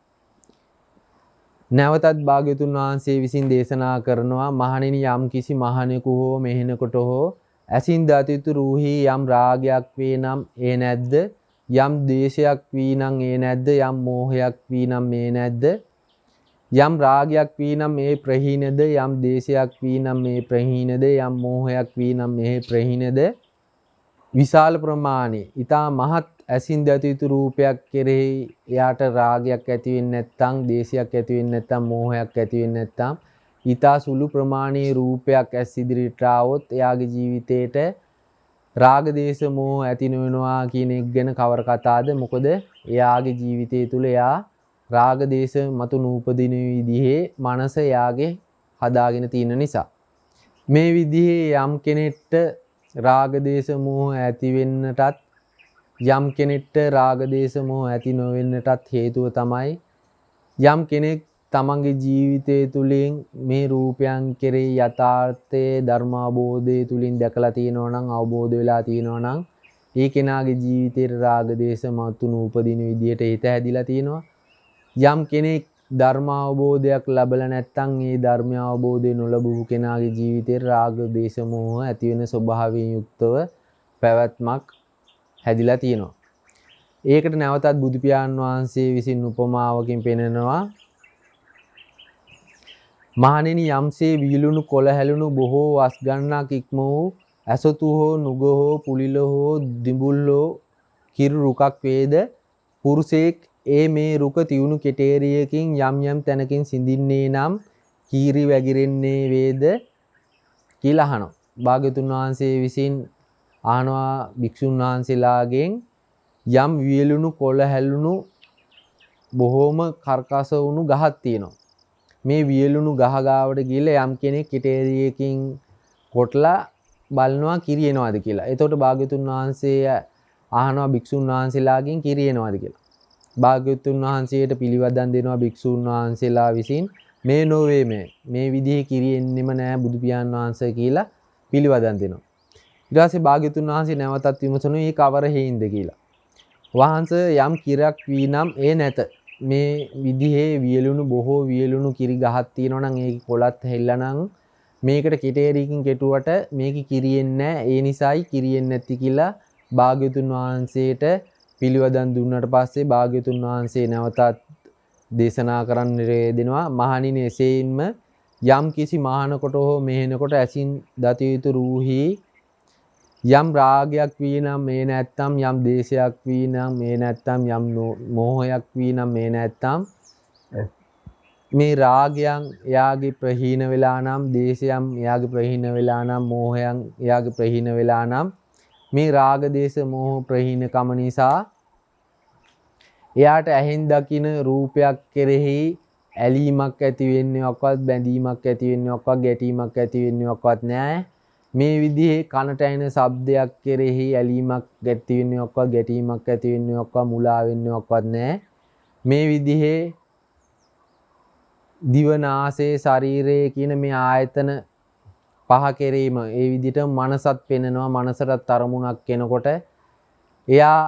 නැවතත් භාග්‍යතුන් වහන්සේ විසින් දේශනා කරනවා මහණෙනි යම් කිසි මහණෙකු හෝ මෙහෙණෙකුට හෝ ඇසින් දත යුතු රූහි යම් රාගයක් වේ නම් ඒ නැද්ද යම් ද්වේෂයක් වී නම් ඒ නැද්ද යම් මෝහයක් වී නම් මේ නැද්ද යම් රාගයක් වී නම් මේ ප්‍රහීනද යම් ද්වේෂයක් වී නම් මේ ප්‍රහීනද යම් මෝහයක් වී නම් මේ ප්‍රහීනද විශාල ප්‍රමාණය ඊටා මහත් ඇසින් දත යුතු රූපයක් කෙරෙහි එයාට රාගයක් ඇති වෙන්නේ නැත්නම් ද්වේෂයක් ඇති වෙන්නේ නැත්නම් මෝහයක් ඇති වෙන්නේ නැත්නම් ඊටා සුළු ප්‍රමාණයේ රූපයක් ඇස් ඉදිරියට ආවොත් එයාගේ ජීවිතේට රාග දේශ මෝහ ඇති නොවෙනවා කියන එක ගැන කවර කතාවද මොකද එයාගේ ජීවිතය තුළ එයා රාග දේශ මතු නූපදින විදිහේ මනස එයාගේ හදාගෙන තියෙන නිසා මේ විදිහේ යම් කෙනෙක්ට රාග දේශ මෝහ ඇති වෙන්නටත් යම් කෙනෙක්ට රාග දේශ මෝහ ඇති නොවෙන්නටත් හේතුව තමයි යම් කෙනෙක් තමන්ගේ ජීවිතය තුළින් මේ රූපයන් කෙරෙහි යථාර්ථයේ ධර්මාබෝධය තුළින් දැකලා තියෙනවා නම් අවබෝධ වෙලා තියෙනවා නම් ඒ කෙනාගේ ජීවිතේට රාග දේශ මතු නූපදින විදියට හිත හැදිලා තියෙනවා. යම් කෙනෙක් ධර්ම අවබෝධයක් ලැබලා නැත්නම් ඒ ධර්ම අවබෝධය නොලබපු කෙනාගේ ජීවිතේ රාග දේශ මොහ ඇති වෙන ස්වභාවයෙන් යුක්තව පැවැත්මක් හැදිලා තියෙනවා. ඒකට නැවතත් බුදු පියාණන් වහන්සේ විසින් උපමාවකින් පෙන්නනවා මහණෙනි යම්සේ විලුණු කොළ හැලුණු බොහෝ වස් ගන්නක් ඉක්ම වූ ඇසතු හෝ නුග හෝ පුලිල හෝ දිඹුල් හෝ කිරු රුකක් වේද පුරුෂයෙක් ඒ මේ රුක තියුණු කෙටේරියකින් යම් තැනකින් සිඳින්නේ නම් කීරි වැగిරෙන්නේ වේද කියලා අහනවා. භාග්‍යතුන් වහන්සේ විසින් අහනවා භික්ෂුන් වහන්සේලාගෙන් යම් වියලුණු කොළ හැලුණු බොහෝම කර්කස වුණු ගහක් තියෙනවා. මේ වියලුණු ගහ ගාවට ගිහලා යම් කෙනෙක් කෙටේරියකින් කොටලා බලනවා කිරියනවාද කියලා. එතකොට භාග්‍යතුන් වහන්සේ අහනවා භික්ෂුන් වහන්සේලාගෙන් කිරියනවාද කියලා. භාග්‍යවතුන් වහන්සේට පිළිවදන් දෙනවා භික්ෂුන් වහන්සේලා විසින් මේ නොවේ මේ විදිහේ කිරියෙන්නෙම නෑ බුදු පියාණන් වහන්සේ කියලා පිළිවදන් දෙනවා. ඊට පස්සේ භාග්‍යවතුන් වහන්සේ නැවතත් විමසනවා මේ කවර හේින්ද කියලා. වහන්සේ යම් කිරක් වී නම් ඒ නැත. මේ විදිහේ වියලුණු බොහෝ වියලුණු කිරි ගහක් තියෙනවා නම් ඒකේ කොළත් හැල්ලා නම් මේකට කෙටේරියකින් කෙටුවට මේක කිරියෙන්නේ නෑ. ඒ නිසායි කිරියෙන්නේ නැති කියලා භාග්‍යවතුන් වහන්සේට පිළිවදන් දුන්නට පස්සේ භාග්‍යවතුන් වහන්සේ නැවතත් දේශනා කරන්න දෙනවා මහණෙනි එසේින්ම යම් කිසි මහානකට හෝ මෙහෙණකට ඇසින් දත යුතු රූහි යම් රාගයක් වී නම් මේ නැත්තම් යම් දේශයක් වී නම් මේ නැත්තම් යම් මෝහයක් වී නම් මේ නැත්තම් මේ රාගයන් එයාගේ ප්‍රහීන වෙලා නම් දේශයන් එයාගේ ප්‍රහීන වෙලා නම් මෝහයන් එයාගේ ප්‍රහීන වෙලා නම් මේ රාග දේශ මෝහ ප්‍රහීනකම නිසා එයාට ඇහෙන් දකින රූපයක් කෙරෙහි ඇලීමක් ඇති වෙන්නේවත් බැඳීමක් ඇති වෙන්නේවත් ගැටීමක් ඇති වෙන්නේවත් නැහැ. මේ විදිහේ කනට ඇහෙන ශබ්දයක් කෙරෙහි ඇලීමක් ඇති වෙන්නේවත් ගැටීමක් ඇති වෙන්නේවත් මුලා වෙන්නේවත් නැහැ. මේ විදිහේ දිව නාසය ශරීරය කියන මේ ආයතන පහ කෙරෙහිම ඒ විදිහට මනසත් පෙනෙනවා. මනසට අරමුණක් එනකොට එයා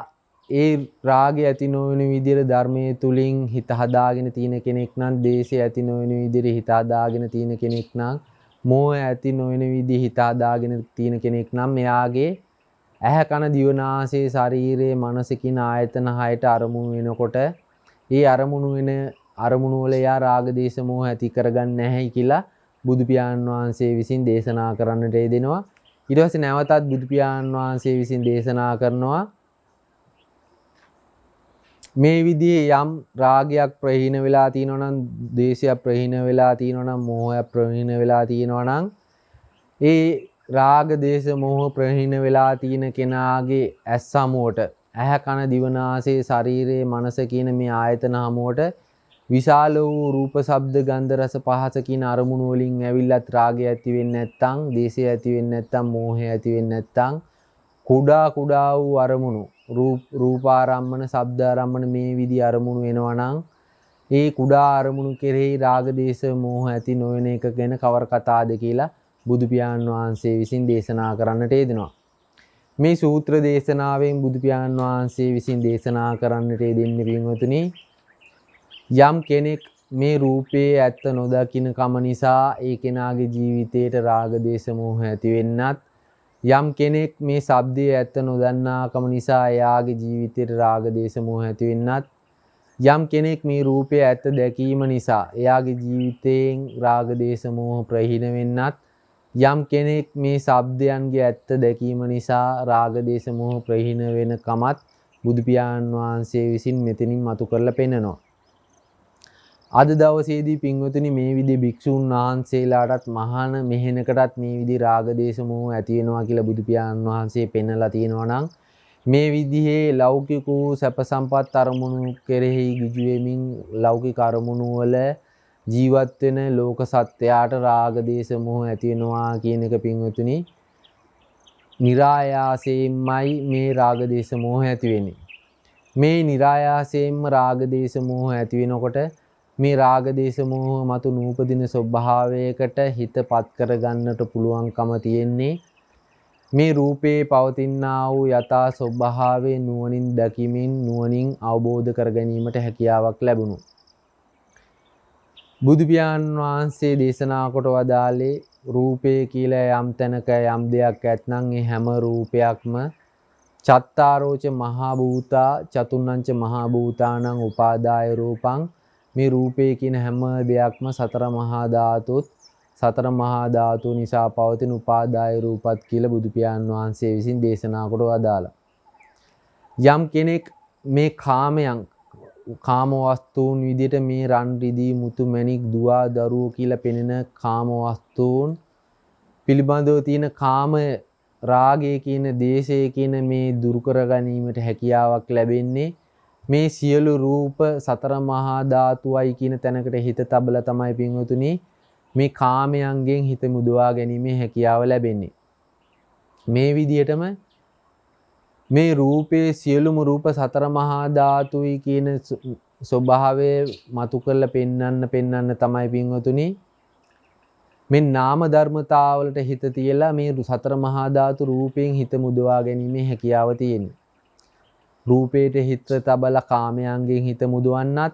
ඒ රාගය ඇති නොවන විදිහට ධර්මයේ තුලින් හිත හදාගෙන තියෙන කෙනෙක් නම් දේශය ඇති නොවන විදිහට හිත හදාගෙන තියෙන කෙනෙක් නම් මෝහය ඇති නොවන විදිහට හිත හදාගෙන තියෙන කෙනෙක් නම් එයාගේ ඇහැ කන දිව නාසය ශරීරයේ මනස කියන ආයතන හයට අරමුණු වෙනකොට ඒ අරමුණු වෙන අරමුණු වල යා රාග දේශ මොහ ඇති කරගන්නේ නැහැ කියලා බුදු පියාණන් වහන්සේ විසින් දේශනා කරන්නට යෙදෙනවා. ඊට පස්සේ නැවතත් බුදු පියාණන් වහන්සේ විසින් දේශනා කරනවා මේ විදිහේ යම් රාගයක් ප්‍රහීන වෙලා තියෙනවා නම්, ද්වේෂයක් ප්‍රහීන වෙලා තියෙනවා නම්, මෝහයක් ප්‍රහීන වෙලා තියෙනවා නම්, ඒ රාග දේශ මොහ ප්‍රහීන වෙලා තියෙන කෙනාගේ ඇස් සමුවට, ඇහැ කන දිව නාසය ශරීරයේ මනස කියන මේ ආයතන හමුවට විශාල වූ රූප ශබ්ද ගන්ධ රස පහස කියන අරමුණු වලින් ඇවිල්ලත් රාගය ඇති වෙන්නේ නැත්නම්, දේශය ඇති වෙන්නේ නැත්නම්, මෝහය ඇති වෙන්නේ නැත්නම්, කුඩා කුඩා වූ අරමුණු රූපාරම්මන, ශබ්දාරම්මන මේ විදි අරමුණු වෙනවා නම් ඒ කුඩා අරමුණු කෙරෙහි රාග දේශ මෝහ ඇති නොවන එක ගැන කවර කතාද කියලා බුදු පියාණන් වහන්සේ විසින් දේශනා කරන්නට යෙදෙනවා. මේ සූත්‍ර දේශනාවෙන් බුදු පියාණන් වහන්සේ විසින් දේශනා කරන්නට යෙදෙන්නේ පින්වතුනි, යම් කෙනෙක් මේ රූපයේ ඇත්ත නොදකින කම නිසා ඒ කෙනාගේ ජීවිතයට රාග දේශ මෝහ ඇති වෙන්නත්, යම් කෙනෙක් මේ ශබ්දයේ ඇත්ත නොදන්නාකම නිසා එයාගේ ජීවිතයට රාග දේශ මෝහ ඇති වෙන්නත්, යම් කෙනෙක් මේ රූපයේ ඇත්ත දැකීම නිසා එයාගේ ජීවිතයෙන් රාග දේශ මෝහ ප්‍රහීන වෙන්නත්, යම් කෙනෙක් මේ ශබ්දයන්ගේ ඇත්ත දැකීම නිසා රාග දේශ මෝහ ප්‍රහීන වෙන කමත් බුදු පියාණන් වහන්සේ විසින් මෙතනින් මතු කරලා පෙන්නනවා. අද දවසේදී පින්වතුනි මේ විදිහේ භික්ෂුන් වහන්සේලාටත් මහාන මෙහෙණකටත් මේ විදිහේ රාග දේශ මොහ ඇති වෙනවා කියලා බුදු පියාණන් වහන්සේ පෙන්නලා තියෙනවා නම්, මේ විදිහේ ලෞකික වූ සැප සම්පත් අරමුණු කෙරෙහි ගිජු වෙමින් ලෞකික අරමුණු වල ජීවත් වෙන ලෝක සත්‍යයට රාග දේශ මොහ ඇති වෙනවා කියන එක පින්වතුනි નિરાයාසයෙන්මයි මේ රාග දේශ මොහ ඇති වෙන්නේ. මේ નિરાයාසයෙන්ම රාග දේශ මොහ ඇති වෙනකොට මේ රාග දේශ මොහ මතු නූපදින ස්වභාවයකට හිතපත් කරගන්නට පුළුවන්කම තියෙන්නේ මේ රූපේ පවතිනා වූ යථා ස්වභාවයේ නුවණින් දැකීමෙන් නුවණින් අවබෝධ කර ගැනීමට හැකියාවක් ලැබුණු. බුදු පියාණන් වහන්සේ දේශනා කොට වදාළේ රූපේ කියලා යම් තැනක යම් දෙයක් ඇත්නම් ඒ හැම රූපයක්ම චත්තාරෝච මහා භූතා චතුන්නංච මහා භූතානං උපාදාය රූපං, මේ රූපේ කියන හැම දෙයක්ම සතර මහා ධාතුත්, සතර මහා ධාතු නිසා පවතින උපාදාය රූපත් කියලා බුදු පියාණන් වහන්සේ විසින් දේශනා කොට වදාළා. යම් කෙනෙක් මේ කාමයන්, කාම වස්තුන් විදිහට මේ රන් රිදී මුතු මැණික් දුවා දරුවෝ කියලා පෙනෙන කාම වස්තුන් පිළිබඳව තියෙන කාම රාගය කියන දේශය කියන මේ දුරු කර ගැනීමට හැකියාවක් ලැබෙන්නේ මේ සියලු රූප සතර මහා ධාතුවයි කියන තැනකට හිත තබලා තමයි පින්වතුනි මේ කාමයන්ගෙන් හිත මුදවා ගැනීමේ හැකියාව ලැබෙන්නේ. මේ විදිහටම මේ රූපේ සියලුම රූප සතර මහා ධාතුයි කියන ස්වභාවය මතු කරලා පෙන්වන්න තමයි පින්වතුනි මේ නාම ධර්මතාවලට හිත තියලා මේ සතර මහා ධාතු රූපයෙන් හිත මුදවා ගැනීමේ හැකියාව තියෙන්නේ. රූපේට හිත තබලා කාමයන්ගෙන් හිත මුදවන්නත්,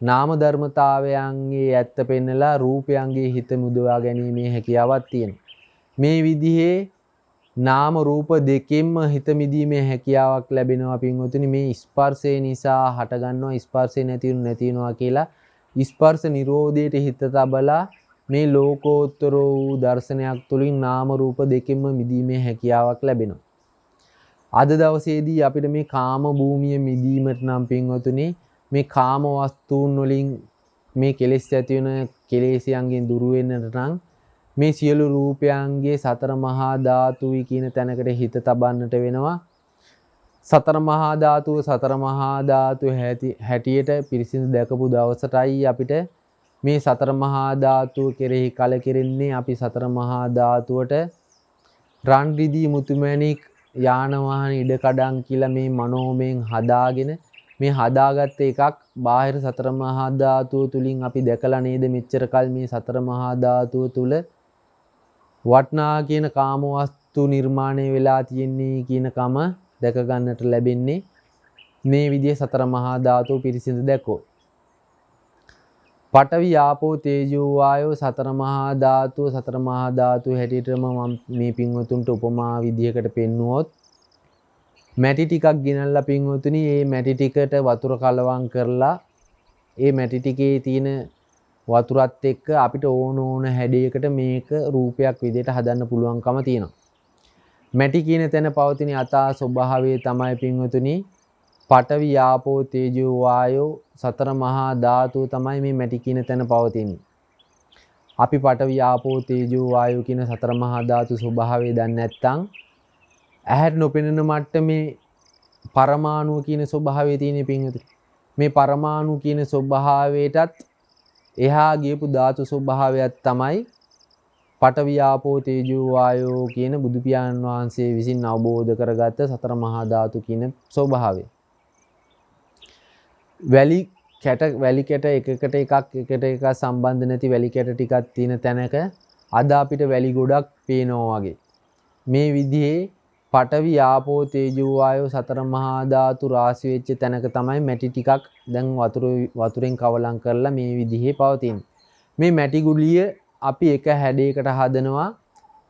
නාම ධර්මතාවයන්ගේ ඇත්ත පෙන්නලා රූපයන්ගේ හිත මුදවා ගැනීමේ හැකියාවක් තියෙනවා. මේ විදිහේ නාම රූප දෙකෙන්ම හිත මිදීමේ හැකියාවක් ලැබෙනවා පින්වතුනි. මේ ස්පර්ශය නිසා හටගන්නවා, ස්පර්ශය නැති වෙනවා කියලා ස්පර්ශ නිරෝධයට හිත තබලා මේ ලෝකෝත්තර වූ දර්ශනයක් තුළින් නාම රූප දෙකෙන්ම මිදීමේ හැකියාවක් ලැබෙනවා. අද දවසේදී අපිට මේ කාම භූමිය මිදීමට නම් පින්වතුනි මේ කාම වස්තුන් වලින් මේ කෙලෙස් ඇති වෙන කෙලෙස්යන්ගෙන් දුරු වෙන්නට නම් මේ සියලු රූපයන්ගේ සතර මහා ධාතුයි කියන තැනකට හිත තබන්නට වෙනවා. සතර මහා ධාතු හැටියට පිරිසිදු දැකපු දවසටයි අපිට මේ සතර මහා ධාතුව කෙරෙහි කලකිරෙන්නේ. අපි සතර මහා ධාතුවට රන් රිදී මුතුමැණික් යාන වාහන ඉඩකඩම් කියලා මේ මනෝමයෙන් හදාගෙන මේ හදාගත්ත එකක් බාහිර සතර මහා ධාතුව තුලින් අපි දැකලා නේද මෙච්චර කල් මේ සතර මහා ධාතුව තුල වටනා කියන කාම වස්තු නිර්මාණය වෙලා තියෙන්නේ කියන කම දැක ගන්නට ලැබෙන්නේ මේ විදිහේ සතර මහා ධාතුව පිරිසිදු දැකෝ. පඨවි ආපෝ තේජෝ වායෝ සතර මහා ධාතු හැටියටම මම මේ පින්වතුන්ට උපමා විදිහකට පෙන්නුවොත් මැටි ටිකක් ගෙනල්ලා පින්වතුනි මේ මැටි ටිකට වතුර කලවම් කරලා ඒ මැටි ටිකේ තියෙන වතුරත් එක්ක අපිට ඕන හැඩයකට මේක රූපයක් විදිහට හදන්න පුළුවන්කම තියෙනවා. මැටි කියන තැන පවතින යථා ස්වභාවය තමයි පින්වතුනි පඨවි ආපෝ තේජෝ වායෝ සතර මහා ධාතු තමයි මේ මැටි කියන තැන පවතින්නේ. අපි පඨවි ආපෝ තේජෝ වායෝ කියන සතර මහා ධාතු ස්වභාවය දන්නේ නැත්නම් ඇහැට නොපෙනෙන මට්ටමේ පරමාණු කියන ස්වභාවය තියෙන පින්වතුනි. මේ පරමාණු කියන ස්වභාවයටත් එහා ගියපු ධාතු ස්වභාවයක් තමයි පඨවි ආපෝ තේජෝ වායෝ කියන බුදු පියාණන් වහන්සේ විසින් අවබෝධ කරගත්ත සතර මහා ධාතු කියන ස්වභාවය. වැලි කැට එකකට එකක් සම්බන්ධ නැති වැලි කැට ටිකක් තියෙන තැනක අද අපිට වැලි ගොඩක් පේනවා වගේ. මේ විදිහේ පඨවි ආපෝ තේජෝ වායෝ සතර මහා ධාතු රාශි වෙච්ච තැනක තමයි මැටි ටිකක් දැන් වතුරෙන් කවලම් කරලා මේ විදිහේ පවතින්නේ. මේ මැටි ගුලිය අපි එක හැඩයකට හදනවා.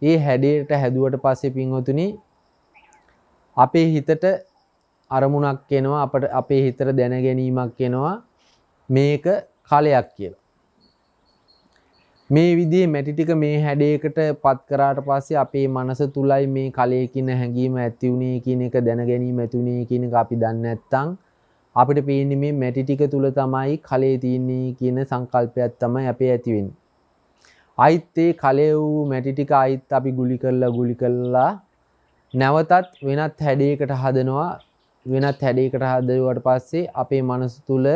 ඒ හැඩයට හැදුවට පස්සේ පින්වතුනි අපේ හිතට අරමුණක් එනවා, අපට අපේ හිතට දැන ගැනීමක් එනවා මේක කලයක් කියලා. මේ විදිහේ මැටි ටික මේ හැඩයකට පත් කරාට පස්සේ අපේ මනස තුලයි මේ කලයේ කියන හැඟීම ඇති වුණේ කියන එක දැන ගැනීම ඇති වුණේ කියන එක අපි දන්නේ නැත්නම් අපිට පේන්නේ මේ මැටි ටික තුල තමයි කලයේ තියෙන්නේ කියන සංකල්පයක් තමයි අපේ ඇති වෙන්නේ. ආයිත් ඒ කලයේ වූ මැටි ටික ආයිත් අපි ගුලි කරලා නැවතත් වෙනත් හැඩයකට හදනවා. වෙනත් හැඩයකට හදුවාට පස්සේ අපේ මනස තුල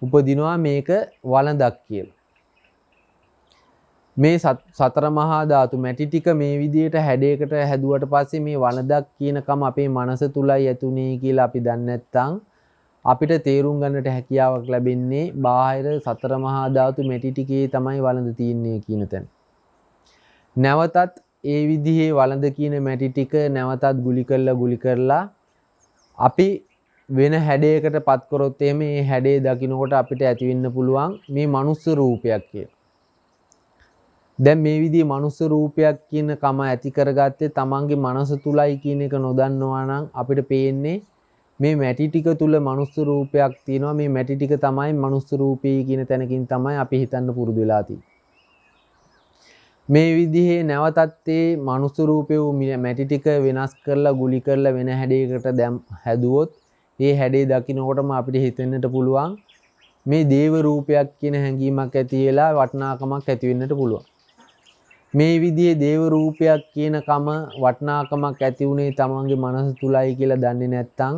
උපදිනවා මේක වළඳක් කියලා. මේ සතර මහා ධාතු මැටි ටික මේ විදිහට හැඩයකට හැදුවට පස්සේ මේ වළඳක් කියනකම අපේ මනස තුලයි ඇතුනේ කියලා අපි දන්නේ නැත්නම් අපිට තේරුම් ගන්නට හැකියාවක් ලැබෙන්නේ බාහිර සතර මහා ධාතු මැටි ටිකේ තමයි වළඳ තියෙන්නේ කියන තැන. නැවතත් ඒ විදිහේ වළඳ කියන මැටි ටික නැවතත් ගුලි කරලා අපි වෙන හැඩයකට පත් කරොත් එහෙම මේ හැඩය දකින්නකොට අපිට ඇති වෙන්න පුළුවන් මේ මනුස්ස රූපයක් කියලා. දැන් මේ විදිහේ මනුස්ස රූපයක් කියන කම ඇති කරගත්තේ තමන්ගේ මනස තුලයි කියන එක නොදන්නවා නම් අපිට පේන්නේ මේ මැටි ටික තුල මනුස්ස රූපයක් තියෙනවා. මේ මැටි ටික තමයි මනුස්ස රූපී කියන තැනකින් තමයි අපි හිතන්න පුරුදු වෙලා තියෙන්නේ. මේ විදිහේ නැවතත් ඒ මනුස්ස රූපේ මැටි ටික වෙනස් කරලා ගුලි කරලා වෙන හැඩයකට හැදුවොත් ඒ හැඩේ දකින්නකොටම අපිට හිතෙන්නට පුළුවන් මේ දේව රූපයක් කියන හැඟීමක් ඇති වෙලා වටිනාකමක් ඇති වෙන්නට පුළුවන්. මේ විදිහේ දේව රූපයක් කියන කම වටිනාකමක් ඇති උනේ තමන්ගේ මනස තුලයි කියලා දන්නේ නැත්නම්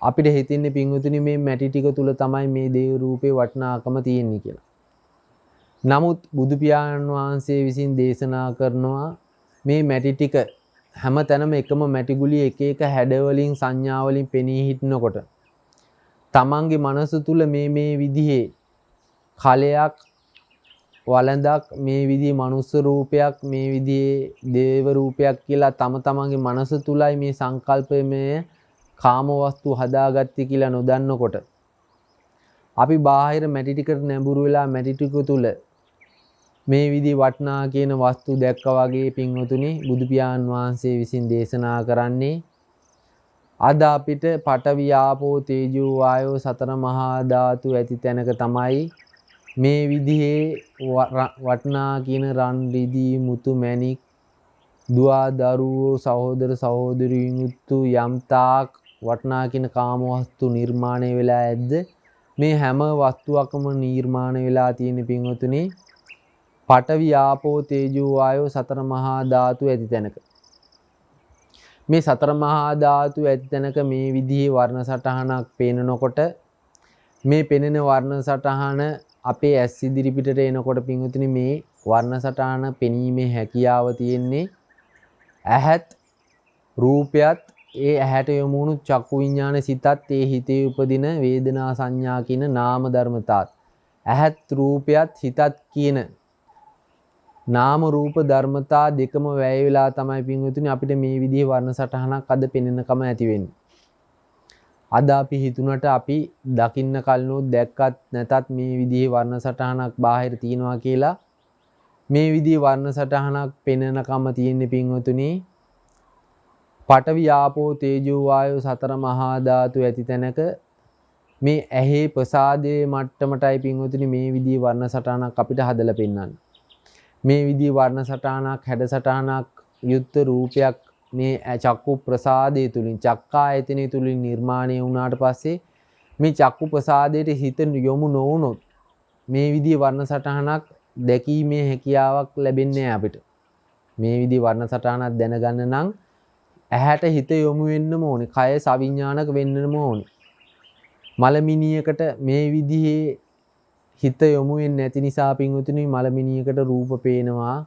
අපිට හිතෙන්නේ පින්වතුනි මේ මැටි ටික තුල තමයි මේ දේව රූපේ වටිනාකම තියෙන්නේ කියලා. නමුත් බුදු පියාණන් වහන්සේ විසින් දේශනා කරනවා මේ මැටි ටික හැම තැනම එකම මැටි ගුලිය එක එක හැඩවලින් සංඥාවලින් පෙනී හිටිනකොට තමන්ගේ මනස තුල මේ විදිහේ කලයක් වළඳක් මේ විදිහේ මනුස්ස රූපයක් මේ විදිහේ දේව රූපයක් කියලා තමන්ගේ මනස තුලයි මේ සංකල්පමය කාම වස්තු හදාගත්තේ කියලා නොදන්නකොට අපි බාහිර මැටි ටිකට නැඹුරු වෙලා මැටි ටික තුල මේ විදිහේ වටනා කියන වස්තු දැක්කා වගේ පින්වතුනි බුදු පියාණන් වහන්සේ විසින් දේශනා කරන්නේ අද අපිට පඨවි ආපෝ තේජෝ වායෝ සතර මහා ධාතු ඇති තැනක තමයි මේ විදිහේ වටනා කියන රන් රිදී මුතු මැණික් දුවා දරුවෝ සහෝදර සහෝදරීන් උත්තු යම්තාක් වටනා කියන කාම වස්තු නිර්මාණය වෙලා ඇද්ද මේ හැම වස්තුවකම නිර්මාණය වෙලා තියෙන පින්වතුනි පඨවි ආපෝ තේජෝ වායෝ සතර මහා ධාතු ඇති තැනක. මේ සතර මහා ධාතු ඇති තැනක මේ විදිහේ වර්ණ සටහනක් පේනකොට මේ පෙනෙන වර්ණ සටහන අපේ ඇස් ඉදිරි පිටට එනකොට පින්වතුනි මේ වර්ණ සටහන පෙනීමේ හැකියාව තියෙන්නේ ඇහත් රූපයත් ඒ ඇහැට යොමු වුණු චක්කු විඥාන සිතත් ඒ හිතේ උපදින වේදනා සංඥා කියන නාම ධර්මතාත් ඇහත් රූපයත් හිතත් කියන නාම රූප ධර්මතා දෙකම වැය වෙලා තමයි පින්වතුනි අපිට මේ විදිහේ වර්ණ සටහනක් අද පෙනෙනකම ඇති වෙන්නේ. අද අපි හිතුණට අපි දකින්න කලිනුත් දැක්කත් නැතත් මේ විදිහේ වර්ණ සටහනක් බාහිර තියෙනවා කියලා මේ විදිහේ වර්ණ සටහනක් පෙනෙනකම තියෙන්නේ පින්වතුනි පඨවි ආපෝ තේජෝ වායෝ සතර මහා ධාතු ඇති තැනක මේ ඇහි ප්‍රසාදයේ මට්ටමටයි පින්වතුනි මේ විදිහේ වර්ණ සටහනක් අපිට හදලා පෙන්වන්නේ. මේ විදිහේ වර්ණ සටහනක් හැඩ සටහනක් යුක්ත රූපයක් මේ චක්කු ප්‍රසාදයේ තුලින් චක්කායතනයේ තුලින් නිර්මාණය වුණාට පස්සේ මේ චක්කු ප්‍රසාදයට හිත යොමු නොවුනොත් මේ විදිහේ වර්ණ සටහනක් දැකීමේ හැකියාවක් ලැබෙන්නේ නැහැ අපිට. මේ විදිහේ වර්ණ සටහනක් දැනගන්න නම් ඇහැට හිත යොමු වෙන්නම ඕනේ. කය සවිඥානික වෙන්නම ඕනේ. මලමිනියකට මේ විදිහේ හිත යොමු වෙන්නේ නැති නිසා පින්වතුනි මලමිනියකට රූප පේනවා,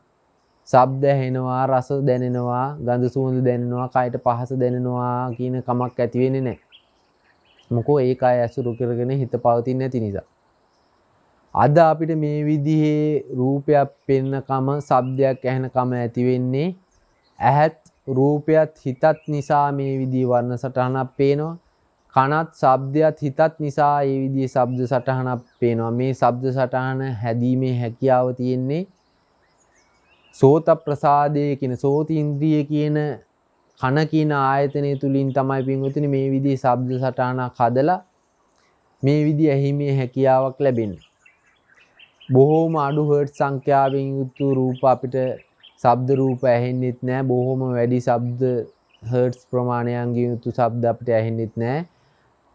ශබ්ද ඇහෙනවා, රස දැනෙනවා, ගඳ සුවඳ දැනෙනවා, කයට පහස දැනෙනවා කියන කමක් ඇති වෙන්නේ නැහැ. මොකෝ ඒ කය ඇසුරු කරගෙන හිත පවතින්නේ නැති නිසා. අද අපිට මේ විදිහේ රූපයක් පෙන්නකම, ශබ්දයක් ඇහෙනකම ඇති වෙන්නේ ඇහත් රූපයත් හිතත් නිසා මේ විදිහේ වර්ණ සටහනක් පේනවා. කනත් ශබ්දයත් හිතත් නිසා මේ විදිහේ ශබ්ද සටහනක් පේනවා. මේ ශබ්ද සටහන හැදීමේ හැකියාව තියෙන්නේ සෝත ප්‍රසාදයේ කියන සෝත ඉන්ද්‍රිය කියන කන කියන ආයතනය තුලින් තමයි පින්වතුනි මේ විදිහේ ශබ්ද සටහනක් හදලා මේ විදිහ ඇහිමේ හැකියාවක් ලැබෙන්නේ. බොහෝම අඩු හර්ට් සංඛ්‍යාවෙන් යුතු රූප අපිට ශබ්ද රූප ඇහෙන්නෙත් නැහැ. බොහෝම වැඩි ශබ්ද හර්ට්ස් ප්‍රමාණයන්ගෙන් යුතු ශබ්ද අපිට ඇහෙන්නෙත් නැහැ.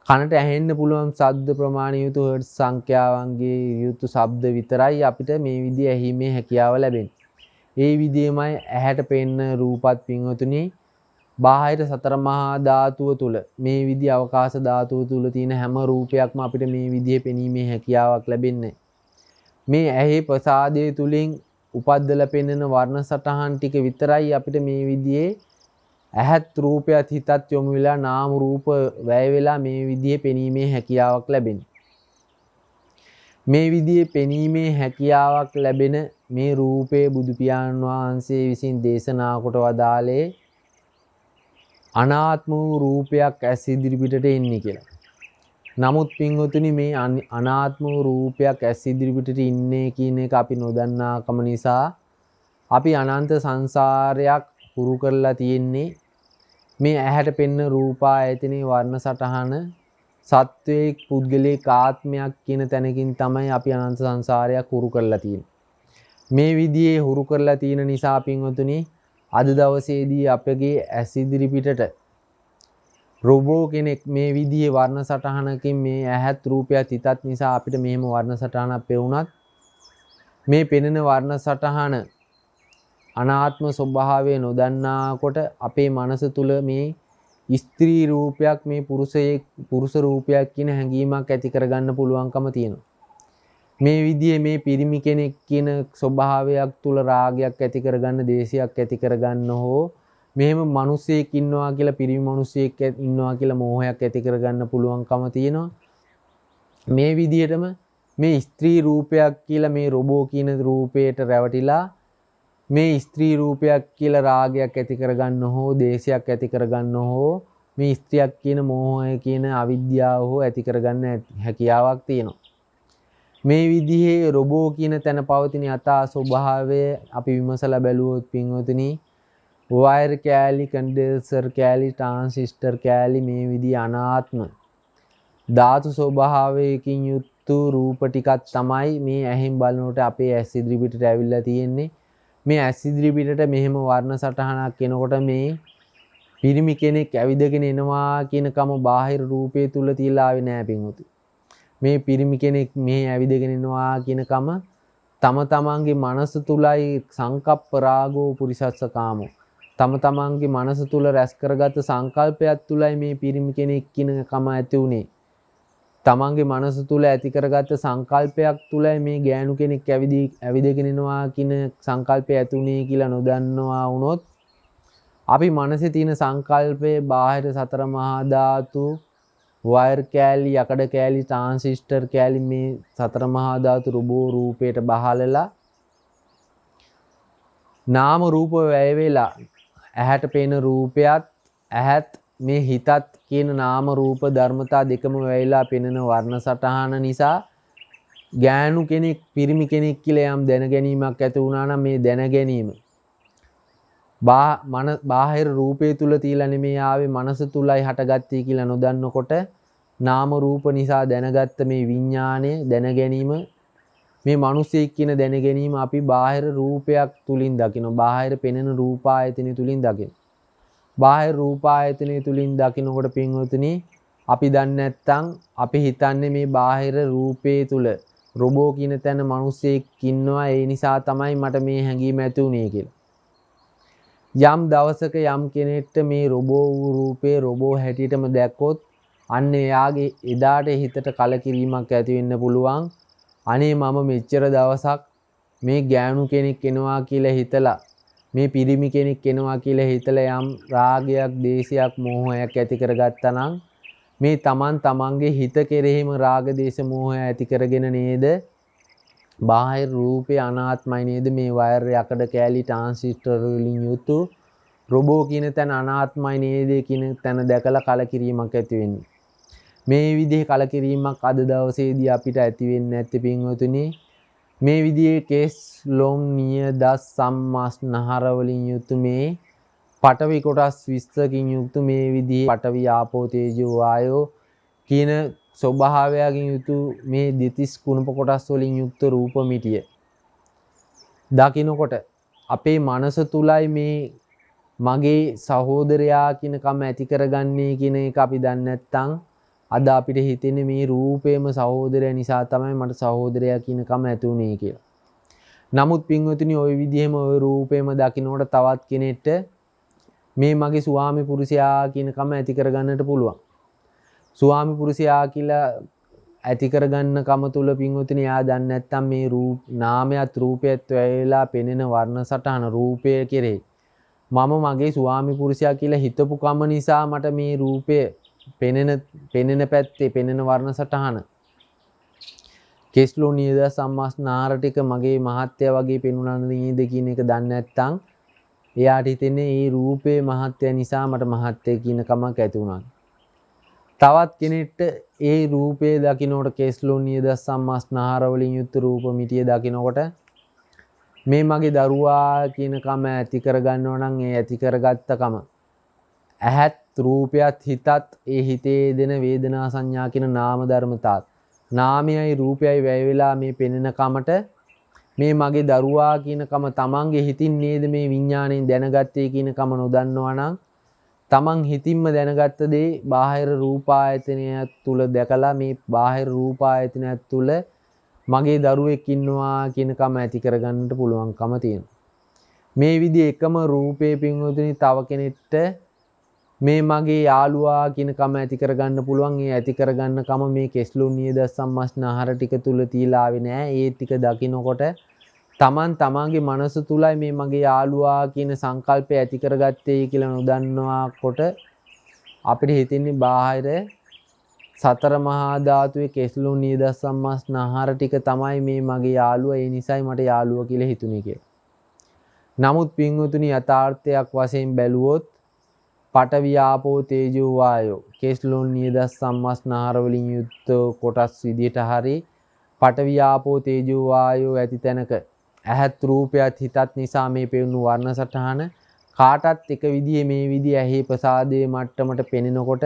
කනට ඇහෙන්න පුළුවන් ශබ්ද ප්‍රමාණය යුතු හර්ට්ස් සංඛ්‍යාවන්ගේ යුතු ශබ්ද විතරයි අපිට මේ විදිහ ඇහිමේ හැකියාව ලැබෙන්නේ. ඒ විදිහමයි ඇහැට පෙනෙන රූපත් පින්වතුනි බාහිර සතර මහා ධාතුව තුල මේ විදිහ අවකාශ ධාතුව තුල තියෙන හැම රූපයක්ම අපිට මේ විදිහේ පෙනීමේ හැකියාවක් ලැබෙන්නේ. මේ ඇහි ප්‍රසාදයේ තුලින් උපද්දලා පෙනෙන වර්ණ සටහන් ටික විතරයි අපිට මේ විදිහේ ඇහත් රූපයත් හිතත් යොමු වෙලා නාම රූප වැය වෙලා මේ විදිහේ පෙනීමේ හැකියාවක් ලැබෙන්නේ. මේ විදිහේ පෙනීමේ හැකියාවක් ලැබෙන මේ රූපේ බුදු පියාණන් වහන්සේ විසින් දේශනා කොට වදාළේ අනාත්ම වූ රූපයක් ඇස් ඉදිරිපිටට එන්නේ කියලා. නමුත් පින්වතුනි මේ අනාත්ම වූ රූපයක් ඇස් ඉදිරිපිටට ඉන්නේ කියන එක අපි නොදන්නාකම නිසා අපි අනන්ත සංසාරයක් පුරු කරලා තියෙන්නේ මේ ඇහැට පෙනෙන රූපායතනයේ වර්ණ සටහන සත්වයේ පුද්ගලික ආත්මයක් කියන තැනකින් තමයි අපි අනන්ත සංසාරයක් හුරු කරලා තියෙන්නේ. මේ විදිහේ හුරු කරලා තියෙන නිසා පින්වතුනි අද දවසේදී අපගේ ඇස් ඉදිරිපිටට රොබෝ කෙනෙක් මේ විදිහේ වර්ණ සටහනකින් මේ ඇහත් රූපයත් හිතත් නිසා අපිට මෙහෙම වර්ණ සටහනක් පෙවුනත් මේ පෙනෙන වර්ණ සටහන අනාත්ම ස්වභාවය නොදන්නාකොට අපේ මනස තුල මේ ස්ත්‍රී රූපයක් මේ පුරුෂ රූපයක් කියන හැඟීමක් ඇති කරගන්න පුළුවන්කම තියෙනවා. මේ විදිහේ මේ පිරිමි කෙනෙක් කියන ස්වභාවයක් තුල රාගයක් ඇති කරගන්න, දේශයක් ඇති කරගන්න හෝ මෙහෙම මිනිසෙක් ඉන්නවා කියලා පිරිමි මිනිසෙක් ඉන්නවා කියලා මෝහයක් ඇති කරගන්න පුළුවන්කම තියෙනවා. මේ විදිහටම මේ ස්ත්‍රී රූපයක් කියලා මේ රොබෝ කියන රූපයට රැවටිලා මේ ස්ත්‍රී රූපයක් කියලා රාගයක් ඇති කරගන්න හෝ දේශයක් ඇති කරගන්න හෝ මේ ස්ත්‍රියක් කියන මෝහය කියන අවිද්‍යාව හෝ ඇති කරගන්න හැකියාවක් තියෙනවා. මේ විදිහේ රොබෝ කියන තැන පවතින යථා ස්වභාවය අපි විමසලා බැලුවොත් පින්වතුනි වයර් කෑලි, කන්ඩෙන්සර් කෑලි, ට්‍රාන්සිස්ටර් කෑලි මේ විදිහ අනාත්ම ධාතු ස්වභාවයකින් යුක්ත රූප ටිකක් තමයි මේ ඇහෙන් බලනකොට අපේ ඇස් ඉදිරිපිටට ඇවිල්ලා තියෙන්නේ. මේ ඇස් ඉදිරිපිටට මෙහෙම වර්ණ සටහනක් එනකොට මේ පිරිමි කෙනෙක් ඇවිදගෙන එනවා කියනකම බාහිර රූපේ තුල තියලා ආවේ නෑ පින්වතුනි. මේ පිරිමි කෙනෙක් මේ ඇවිදගෙන එනවා කියනකම තම තමන්ගේ මනස තුලයි සංකප්ප රාගෝ පුරිසස්ස කාමෝ. තම තමන්ගේ මනස තුල රැස් කරගත් සංකල්පයක් තුලයි මේ පිරිමි කෙනෙක් කියනකම ඇති උනේ. තමන්ගේ මනස තුල ඇති කරගත්ත සංකල්පයක් තුලයි මේ ගෑනු කෙනෙක් ඇවිදගෙන එනවා කියන සංකල්පය ඇති උනේ කියලා නොදන්නවා වුණොත් අපි මනසේ තියෙන සංකල්පයේ බාහිර සතර මහා ධාතු වයර් කෑලි, යකඩ කෑලි, ට්‍රාන්සිස්ටර් කෑලි මේ සතර මහා ධාතු රූපෝ රූපයට බහලලා නාම රූප වැය වෙලා ඇහැට පේන රූපයත් ඇහත් මේ හිතත් කියන නාම රූප ධර්මතා දෙකම වැයලා පෙනෙන වර්ණ සටහන නිසා ගෑනු කෙනෙක් පිරිමි කෙනෙක් කියලා යම් දැන ගැනීමක් ඇති වුණා නම් මේ දැන ගැනීම බාහිර රූපේ තුල තියලා නෙමේ ආවේ මනස තුලයි හටගත්තේ කියලා නොදන්නකොට නාම රූප නිසා දැනගත්ත මේ විඥාණය දැන ගැනීම මේ මිනිසෙක් කියන දැන ගැනීම අපි බාහිර රූපයක් තුලින් දකිනවා. බාහිර පෙනෙන රූපායතනෙ තුලින් දකිනවා. බාහිර රූපායතනෙ තුලින් දකිනකොට පින්වතුනි අපි දන්නේ නැත්නම් අපි හිතන්නේ මේ බාහිර රූපේ තුල රොබෝ කියන තැන මිනිසෙක් ඉන්නවා ඒ නිසා තමයි මට මේ හැඟීම ඇති වුනේ කියලා. යම් දවසක යම් කෙනෙක්ට මේ රොබෝ වූ රූපේ රොබෝ හැටියටම දැක්කොත් අන්න එයාගේ එදාට හිතට කලකිරීමක් ඇති වෙන්න පුළුවන්. අනේ මම මෙච්චර දවසක් මේ ගෑනු කෙනෙක් එනවා කියලා හිතලා මේ පිරිමි කෙනෙක් එනවා කියලා හිතලා යම් රාගයක්, දේශයක්, මෝහයක් ඇති කරගත්තා නම් මේ තමන්ගේ හිත කෙරෙහිම රාග, දේශ, මෝහය ඇති කරගෙන නේද බාහිර රූපේ අනාත්මයි නේද මේ වයර් යකඩ කෑලි ට්‍රාන්සිස්ටර් වලින් යුතු රොබෝ කියන තැන අනාත්මයි නේද කියන තැන දැකලා කලකිරීමක් ඇති වෙන්නේ. මේ විදිහේ කලකිරීමක් අද දවසේදී අපිට ඇති වෙන්නේ නැති පින්වතුනි. මේ විදිහේ කේස් ලොම් නිය දස් සම්මස් නහර වලින් යුතු මේ පඨවි කොටස් 20කින් යුක්ත මේ විදිහේ පඨවි ආපෝ තේජෝ වායෝ කියන ස්වභාවයකින් යුතු මේ දෙතිස් කුණප කොටස් වලින් යුක්ත රූප මිටිය දකින්නකොට අපේ මනස තුලයි මේ මගේ සහෝදරයා කියන කම ඇති කරගන්නේ කියන එක අපි දන්නේ නැත්නම් අද අපිට හිතෙන්නේ මේ රූපේම සහෝදරයා නිසා තමයි මට සහෝදරයා කියන කම ඇති උනේ කියලා. නමුත් පින්වතුනි ওই විදිහෙම ওই රූපේම දකින්නකොට තවත් කෙනෙක්ට මේ මගේ ස්වාමි පුරුෂයා කියන කම ඇති කරගන්නට පුළුවන්. ස්වාමි පුරුෂයා කියලා ඇති කරගන්න කම තුල පින්වතුනි යා දන්නේ නැත්නම් මේ රූප නාමයත් රූපයත් වෙලා පෙනෙන වර්ණ සටහන රූපය කෙරේ මම මගේ ස්වාමි පුරුෂයා කියලා හිතපු කම නිසා මට මේ රූපය පෙනෙන පැත්තේ පෙනෙන වර්ණ සටහන කෙස්ලෝ නියද සම්මස් නාර ටික මගේ මහත්ය වගේ පෙනුනන නේද කියන එක දන්නේ නැත්නම් එයාට හිතෙන්නේ මේ රූපේ මහත්ය නිසා මට මහත්ය කියන කමක් ඇති වුණා. තවත් කෙනෙක්ට ඒ රූපේ දකින්නකොට කෙස්ලෝ නියද සම්මස් නාර වලින් යුත් රූප මිටිය දකින්නකොට මේ මගේ දරුවා කියන කම ඇති කරගන්නවා නම් ඒ ඇති කරගත්ත කම ඇහත් රූපයත් හිතත් ඒ හිතේ දෙන වේදනා සංඥා කියන නාම ධර්මතාත් නාමයයි රූපයයි වැය වෙලා මේ පෙනෙන කමට මේ මගේ දරුවා කියන කම තමන්ගේ හිතින් නේද මේ විඥාණයෙන් දැනගත්තේ කියන කම නොදන්නවා නම් තමන් හිතින්ම දැනගත්ත දේ බාහිර රූපායතනය තුල දැකලා මේ බාහිර රූපායතනය තුල මගේ දරුවෙක් ඉන්නවා කියන කම ඇති කරගන්නට පුළුවන්කම තියෙනවා. මේ විදිහ එකම රූපේ පින්වතුනි තව කෙනෙක්ට මේ මගේ යාළුවා කියන කම ඇති කරගන්න පුළුවන්. ඒ ඇති කරගන්න කම මේ කෙස්ලු නියද සම්මස්නහර ටික තුල තියලා ආවේ නෑ. ඒ ටික දකින්නකොට තමන්ගේ මනස තුලයි මේ මගේ යාළුවා කියන සංකල්පය ඇති කරගත්තේ කියලා නොදන්නවාකොට අපිට හිතෙන්නේ බාහිර සතර මහා ධාතුවේ කෙස්ලු නියද සම්මස්නහර ටික තමයි මේ මගේ යාළුවා. ඒ නිසයි මට යාළුවා කියලා හිතුනේ කියලා. නමුත් පින්වතුනි යථාර්ථයක් වශයෙන් බැලුවොත් පඨවි ආපෝ තේජෝ වායෝ කෙස්ලොන් නියද සම්මස්නහර වලින් යුත් කොටස් විදියට හරි පඨවි ආපෝ තේජෝ වායෝ ඇති තැනක ඇහත් රූපයත් හිතත් නිසා මේ පෙනුණු වර්ණ සටහන කාටත් එක විදිහේ මේ විදිහ ඇහි ප්‍රසාදයේ මට්ටමට පෙනෙනකොට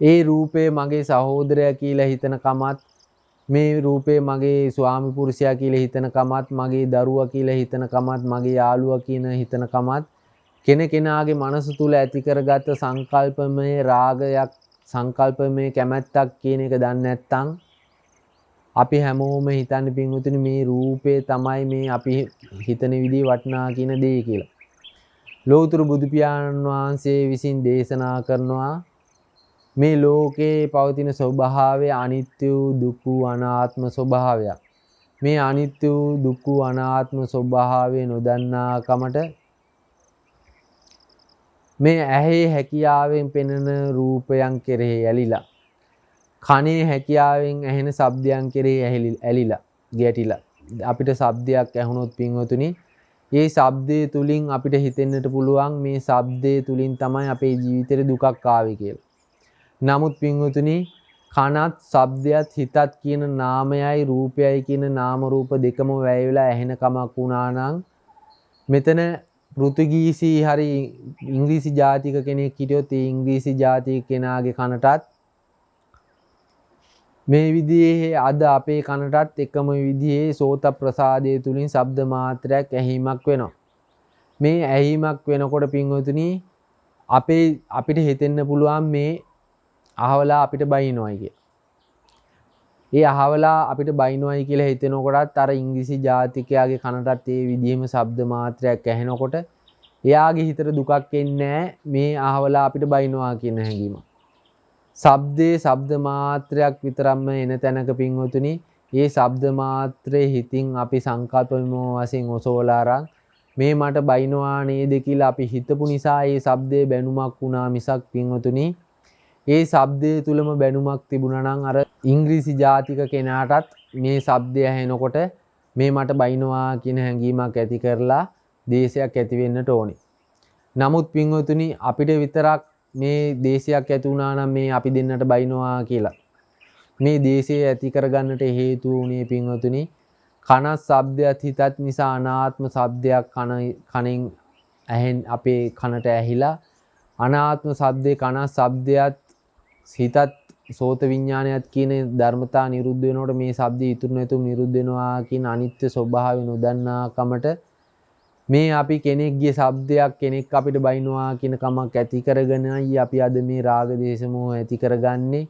ඒ රූපේ මගේ සහෝදරයා කියලා හිතන කමත් මේ රූපේ මගේ ස්වාමි පුරුෂයා කියලා හිතන කමත් මගේ දරුවා කියලා හිතන කමත් මගේ යාළුවා කියන හිතන කමත් කෙනෙකුගේ මනස තුල ඇති කරගත් සංකල්පමය රාගයක් සංකල්පමය කැමැත්තක් කියන එක දන්නේ නැත්නම් අපි හැමෝම හිතන්නේ පින්වතුනි මේ රූපේ තමයි මේ අපි හිතන විදිහ වටනා කියන දේ කියලා. ලෝතුරු බුදු පියාණන් වහන්සේ විසින් දේශනා කරනවා මේ ලෝකේ පවතින ස්වභාවය අනිත්‍ය දුක්ඛ අනාත්ම ස්වභාවයක්. මේ අනිත්‍ය දුක්ඛ අනාත්ම ස්වභාවය නොදන්නා කමට මේ ඇහි හැකියාවෙන් පෙනෙන රූපයන් කෙරෙහි ඇලිලා කනේ හැකියාවෙන් ඇහෙන ශබ්දයන් කෙරෙහි ඇලිලා ගැටිලා අපිට ශබ්දයක් ඇහුනොත් පින්වතුනි මේ ශබ්දයේ තුලින් අපිට හිතෙන්නට පුළුවන් මේ ශබ්දයේ තුලින් තමයි අපේ ජීවිතේ දුකක් ආවේ කියලා. නමුත් පින්වතුනි කනත් ශබ්දයත් හිතත් කියන නාමයයි රූපයයි කියන නාම රූප දෙකම වැය වෙලා ඇහෙන කමක් වුණා නම් මෙතන පෘතුගීසි හරි ඉංග්‍රීසි ජාතික කෙනෙක් හිටියොත් ඒ ඉංග්‍රීසි ජාතික කෙනාගේ කනටත් මේ විදිහේ අද අපේ කනටත් එකම විදිහේ සෝත ප්‍රසාදය තුලින් ශබ්ද මාත්‍රයක් ඇහිීමක් වෙනවා. මේ ඇහිීමක් වෙනකොට පින්වතුනි අපිට හිතෙන්න පුළුවන් මේ අහවලා අපිට බයිනොයි කියලා. ඒ අහවලා අපිට බයිනොයි කියලා හිතෙනකොටත් අර ඉංග්‍රීසි ජාතිකයාගේ කනටත් ඒ විදිහේම ශබ්ද මාත්‍රයක් ඇහෙනකොට එයාගේ හිතට දුකක් එන්නේ මේ අහවලා අපිට බයිනවා කියන හැඟීම. ශබ්දේ ශබ්ද මාත්‍රයක් විතරක්ම එන තැනක පින්වතුනි, ඒ ශබ්ද මාත්‍රේ හිතින් අපි සංකල්ප වශයෙන් ඔසවලාරන් මේ මට බයිනවා නේද කියලා අපි හිතපු නිසා ඒ ශබ්දේ බැනුමක් වුණා මිසක් පින්වතුනි, ඒ ශබ්දයේ තුලම බැනුමක් තිබුණා නම් අර ඉංග්‍රීසි ජාතික කෙනාටත් මේ ශබ්දය ඇහෙනකොට මේ මට බයිනවා කියන හැඟීමක් ඇති කරලා දේශයක් ඇති වෙන්නට ඕනේ. නමුත් පින්වතුනි අපිට විතරක් මේ දේශයක් ඇති වුණා නම් මේ අපි දෙන්නට බයිනවා කියලා. මේ දේශය ඇති කරගන්නට හේතු වුණේ පින්වතුනි කන ශබ්දයක් හිතත් නිසා අනාත්ම ශබ්දයක් කනෙන් ඇහෙන් අපේ කනට ඇහිලා අනාත්ම ශබ්දේ කන ශබ්දයක් හිතත් සෝත විඥානයත් කියන ධර්මතා නිරුද්ධ වෙනකොට මේ ශබ්දය ඉතුරු නැතුව නිරුද්ධ වෙනවා කියන අනිත්‍ය ස්වභාවය නොදන්නා කමට මේ අපි කෙනෙක්ගේ ශබ්දයක් කෙනෙක් අපිට බයිනවා කියන කමක් ඇති කරගෙනයි අපි අද මේ රාග දේශ මොහ ඇති කරගන්නේ.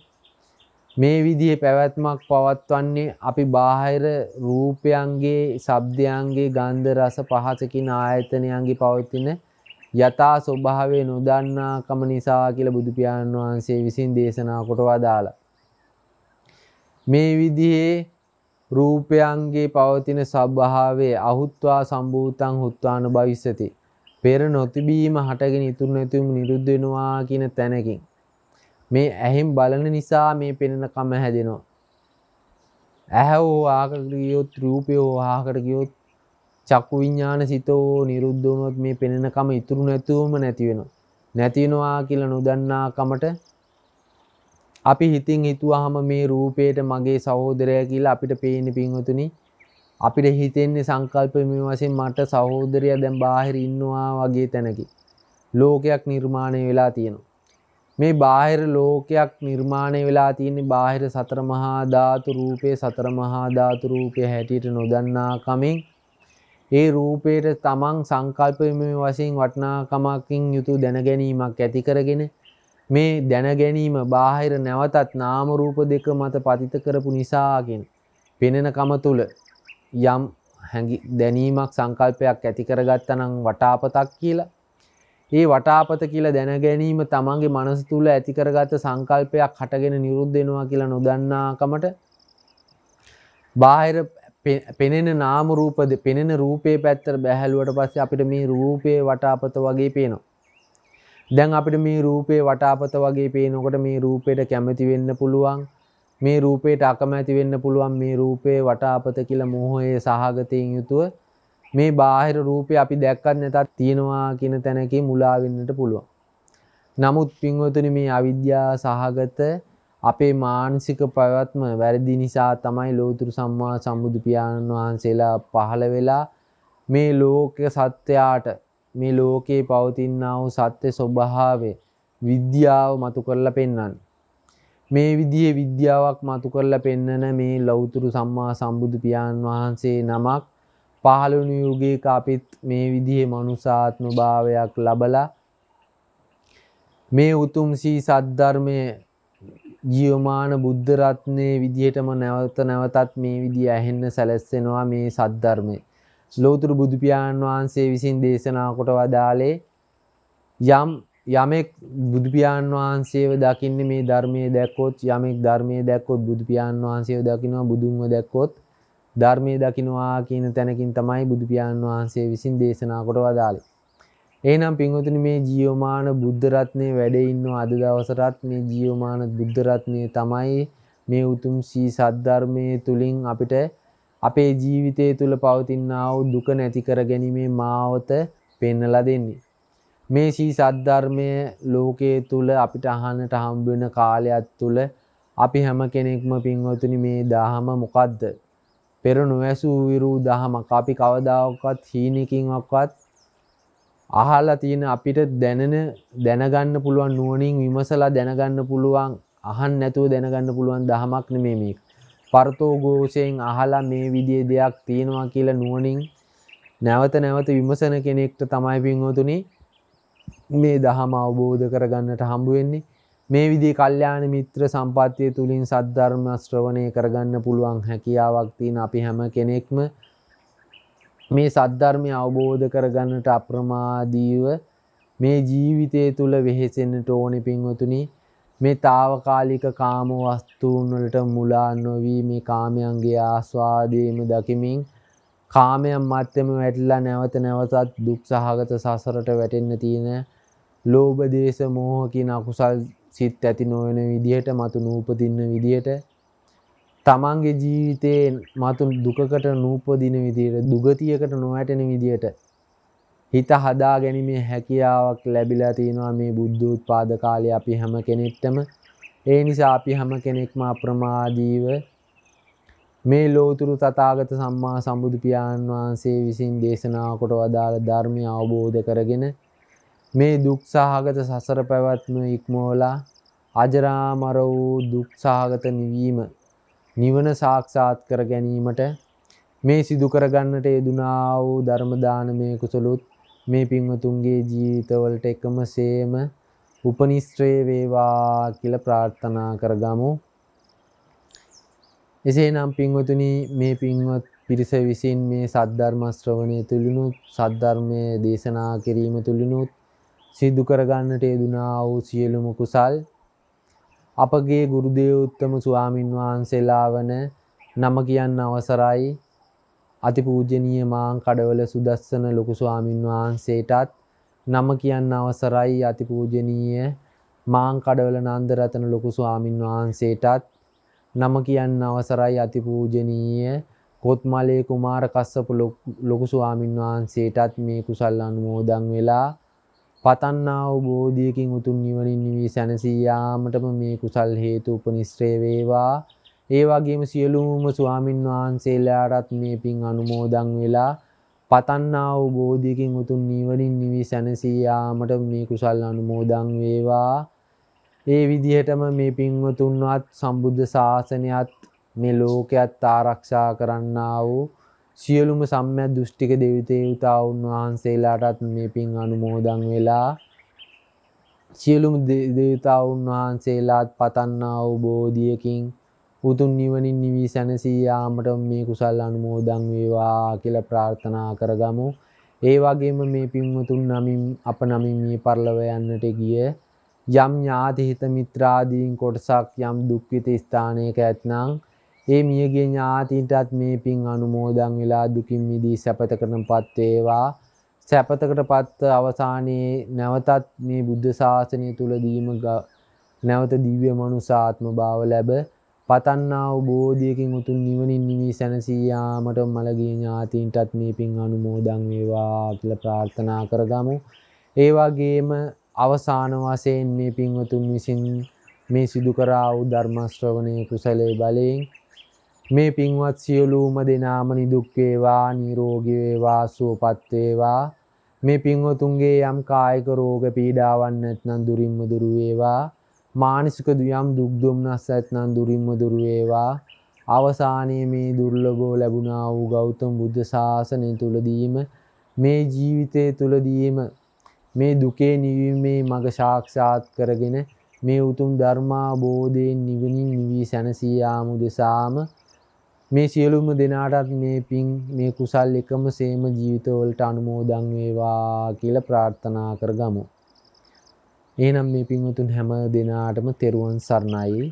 මේ විදිහේ පැවැත්මක් පවත්වන්නේ අපි බාහිර රූපයන්ගේ ශබ්දයන්ගේ ගන්ධ රස පහස කියන ආයතනයන්ගේ පවතින යථා ස්වභාවය නොදන්නා කම නිසා කියලා බුදු පියාණන් වහන්සේ විසින් දේශනා කොට වදාලා. මේ විදිහේ රූපයන්ගේ පවතින ස්වභාවය අහුත්වා සම්භූතං හුත්වාන භවිස්සති. පෙර නොතිබීම හටගෙන ඉතුරු නැතිවම නිරුද්ධ වෙනවා කියන තැනකින් මේ ඇහෙන් බලන නිසා මේ පෙනෙන කම හැදෙනවා. ඇහෝ ආහකට ගියොත් රූපයෝ ආහකට ගියොත් චක්කු විඥාන සිතෝ නිරුද්ධ වුණොත් මේ පෙනෙන කම ඉතුරු නැතුවම නැති වෙනවා. නැති වෙනවා කියලා නොදන්නා කමට අපි හිතින් හිතුවාම මේ රූපේට මගේ සහෝදරයා කියලා අපිට පේන්නේ පින්වතුනි. අපිට හිතෙන්නේ සංකල්පමය වශයෙන් මට සහෝදරයා දැන් බාහිර ඉන්නවා වගේ තැනකි. ලෝකයක් නිර්මාණය වෙලා තියෙනවා. මේ බාහිර ලෝකයක් නිර්මාණය වෙලා තියෙන්නේ බාහිර සතර මහා ධාතු රූපේ සතර මහා ධාතු රූපේ හැටියට නොදන්නා කමින් ඒ රූපේට තමන් සංකල්පමය වශයෙන් වටිනාකමකින් යුතු දැනගැනීමක් ඇති කරගෙන මේ දැනගැනීම බාහිර නැවතත් නාම රූප දෙක මත පතිත කරපු නිසාගෙන පෙනෙන කම තුල යම් දැනීමක් සංකල්පයක් ඇති කරගත්තා නම් වටාපතක් කියලා. ඒ වටාපත කියලා දැනගැනීම තමන්ගේ මනස තුල ඇති කරගත්ත සංකල්පයක් හටගෙන නිරුද්ධ වෙනවා කියලා නොදන්නා කමට බාහිර පෙනෙන නාම රූප පෙනෙන රූපේ පැත්තට බැහැලුවට පස්සේ අපිට මේ රූපේ වටාපත වගේ පේනවා. දැන් අපිට මේ රූපේ වටාපත වගේ පේනකොට මේ රූපේට කැමති වෙන්න පුළුවන්. මේ රූපේට අකමැති වෙන්න පුළුවන්. මේ රූපේ වටාපත කියලා මෝහයේ සහගතයෙන් යුතුව මේ බාහිර රූපේ අපි දැක්කත් නැතත් තියෙනවා කියන තැනකින් මුලා වෙන්නට පුළුවන්. නමුත් පින්වතුනි මේ අවිද්‍යාව සහගත අපේ මානසික පැවැත්ම වැරදි නිසා තමයි ලෝතුරු සම්මා සම්බුදු පියාණන් වහන්සේලා පහළ වෙලා මේ ලෝක සත්‍යයට මේ ලෝකේ පවතිනා වූ සත්‍ය ස්වභාවය විද්‍යාව මතු කරලා පෙන්වන්නේ. මේ විදිහේ විද්‍යාවක් මතු කරලා පෙන්වන මේ ලෞතුරු සම්මා සම්බුදු පියාණන් වහන්සේ නමක් පහළ වුණු යුගයක අපිත් මේ විදිහේ මනුසාත්ම භාවයක් ලබලා මේ උතුම් සී සද්ධර්මයේ ජීවමාන බුද්ධ රත්නයේ විදිහටම නැවතත් මේ විදිහ ඇහෙන්න සැලැස්සෙනවා මේ සද්ධර්මය. ලෝතුරු බුදු පියාණන් වහන්සේ විසින් දේශනා කොට වදාළේ යමෙක් බුදු පියාණන් වහන්සේව දකින්නේ මේ ධර්මයේ දැක්කොත් යමෙක් ධර්මයේ දැක්කොත් බුදු පියාණන් වහන්සේව දකිනවා බුදුන්ව දැක්කොත් ධර්මයේ දකින්නවා කියන තැනකින් තමයි බුදු පියාණන් වහන්සේ විසින් දේශනා කොට වදාළේ. එහෙනම් පින්වතුනි මේ ජීවමාන බුද්ධ රත්නයේ වැඩ ඉන්න අද දවසටත් මේ ජීවමාන බුද්ධ රත්නයේ තමයි මේ උතුම් සී සද්ධර්මයේ තුලින් අපිට අපේ ජීවිතය තුල පවතිනා වූ දුක නැති කර ගැනීමේ මාවත පෙන්වලා දෙන්නේ. මේ සී සද්ධර්මයේ ලෝකයේ තුල අපිට අහන්නට හම්බ වෙන කාලයක් තුල අපි හැම කෙනෙක්ම පින්වතුනි මේ දහම මොකද්ද? පෙර නොඇසූ විරු දහමක් අපි කවදාකවත් හීනකින්වත් අහලා තියෙන අපිට දැනගන්න පුළුවන් නුවණින් විමසලා දැනගන්න පුළුවන් අහන්න නැතුව දැනගන්න පුළුවන් දහමක් නෙමෙයි මේක. පරතෝ ഘോഷයෙන් අහලා මේ විදිහේ දෙයක් තියෙනවා කියලා නුවණින් නැවත නැවත විමසන කෙනෙක්ට තමයි පින්වතුනි මේ දහම අවබෝධ කරගන්නට හම්බ වෙන්නේ. මේ විදිහේ කල්යාණ මිත්‍ර සම්පත්තිය තුලින් සද්ධර්ම ශ්‍රවණය කරගන්න පුළුවන් හැකියාවක් තියෙන අපි හැම කෙනෙක්ම මේ සද්ධර්මය අවබෝධ කරගන්නට අප්‍රමාදීව මේ ජීවිතය තුල වෙහෙසෙන්නට ඕනේ පින්වතුනි. මේ తాවකාලික කාම වස්තුන් වලට මුලා නොවි මේ කාමයන්ගේ ආස්වාදයේම දකිමින් කාමයන් මැත්තේම වැටිලා නැවත නැවතත් දුක් සහගත සසරට වැටෙන්න තියෙන ලෝභ දේශ මොහ කියන අකුසල් සිත් ඇති නොවන විදිහට මතු නූපදින්න විදිහට තමන්ගේ ජීවිතේ මතු දුකකට නූපදින විදිහට දුගතියකට නොවැටෙන විදිහට හිත හදා ගැනීමේ හැකියාවක් ලැබිලා තිනවා මේ බුද්ධෝත්පාද කාලේ අපි හැම කෙනෙක්ටම. ඒ නිසා අපි හැම කෙනෙක්ම අප්‍රමාදීව මේ ලෝතුරු තථාගත සම්මා සම්බුදු පියාණන් වහන්සේ විසින් දේශනා කොට වදාළ ධර්මය අවබෝධ කරගෙන මේ දුක් සහගත සසර පැවැත්ම ඉක්මවලා අජරාමර වූ දුක් සහගත නිවන සාක්ෂාත් කර ගැනීමට මේ සිදු කරගන්නට යෙදුනා වූ ධර්ම දානමය කුසලොත් මේ පින්වතුන්ගේ ජීවිතවලට එකම සේම උපනිශ්‍රේ වේවා කියලා ප්‍රාර්ථනා කරගමු. එසේනම් පින්වතුනි මේ පින්වත් පිරිස විසින් මේ සද්ධර්ම ශ්‍රවණය තුලිනුත් සද්ධර්මයේ දේශනා කිරීම තුලිනුත් සිදු කරගන්නට යෙදුනා වූ සියලුම කුසල් අපගේ ගුරු දේවෝත්තම ස්වාමින් වහන්සේලා වන නම කියන්න අවසරයි අතිපූජනීය මාං කඩවල සුදස්සන ලොකු ස්වාමින් වහන්සේටත් නම කියන්න අවසරයි අතිපූජනීය මාං කඩවල නන්දරතන ලොකු ස්වාමින් වහන්සේටත් නම කියන්න අවසරයි අතිපූජනීය කොත්මලේ කුමාර කස්සප ලොකු ස්වාමින් වහන්සේටත් මේ කුසල් අනුමෝදන් වෙලා පතන්නා වූ බෝධියකින් උතුම් නිවනින් නිවී සැනසී යාමටම මේ කුසල් හේතු උපනිශ්‍රේ වේවා. ඒ වගේම සියලුම ස්වාමින් වහන්සේලාටත් මේ පින් අනුමෝදන් වෙලා පතන්නා වූ බෝධියකින් උතුම් නිවනින් නිවී සැනසී යාමට මේ කුසල් අනුමෝදන් වේවා. ඒ විදිහටම මේ පින්වතුන්වත් සම්බුද්ධ ශාසනයත් මේ ලෝකයත් ආරක්ෂා කරන්නා වූ සියලුම සම්‍යක් දෘෂ්ටික දෙවිතේවතාවුන් වහන්සේලාටත් මේ පින් අනුමෝදන් වෙලා සියලුම දේවතාවුන් වහන්සේලාත් පතන්නා වූ බෝධියකින් උතුම් නිවනින් නිවී සැනසී යාමට මේ කුසල් අනුමෝදන් වේවා කියලා ප්‍රාර්ථනා කරගමු. ඒ වගේම මේ පින්වතුන් නමින් අප නමින් මේ පරලොව යන්නට ගිය යම් ඥාති හිත මිත්‍රාදීන් කොටසක් යම් දුක් විත ස්ථානයක ඇතනම් ඒ මියගිය ඥාතීන්ටත් මේ පින් අනුමෝදන් වෙලා දුකින් මිදී සැපතකටපත් වේවා. සැපතකටපත් අවසානයේ නැවතත් මේ බුද්ධ ශාසනය තුලදීම නැවත දිව්‍ය මනුසාත්ම භාව ලැබ පතන්නා වූ බෝධියකින් උතුම් නිවනින් නිවී සැනසී යාමට මළගිය ඥාතීන්ටත් මේ පින් අනුමෝදන් වේවා කියලා ප්‍රාර්ථනා කරගමු. ඒ වගේම අවසාන වශයෙන් මේ පින්වතුන් විසින් මේ සිදු කරා වූ ධර්ම ශ්‍රවණයේ කුසලයේ බලයෙන් මේ පින්වත් සියලුම දෙනාම නිදුක් වේවා නිරෝගී වේවා සුවපත් වේවා. මේ පින්වතුන්ගේ යම් කායික රෝග පීඩාවක් නැත්නම් දුරින්ම දුරු වේවා. මානසික යම් දුක් දුම්නස් නැත්නම් දුරින්ම දුරු වේවා. අවසානයේ මේ දුර්ලභව ලැබුණා වූ ගෞතම බුද්ධ ශාසනය තුලදීම මේ ජීවිතය තුලදීම මේ දුකේ නිවීමේ මඟ සාක්ෂාත් කරගෙන මේ උතුම් ධර්මාබෝධයෙන් නිවනින් නිවී සැනසී යාම උදෙසාම මේ සියලුම දෙනාටත් මේ පින් මේ කුසල් එකම සේම ජීවිතවලට අනුමෝදන් වේවා කියලා ප්‍රාර්ථනා කරගමු. එහෙනම් මේ පින්වතුන් හැම දිනාටම තෙරුවන් සරණයි.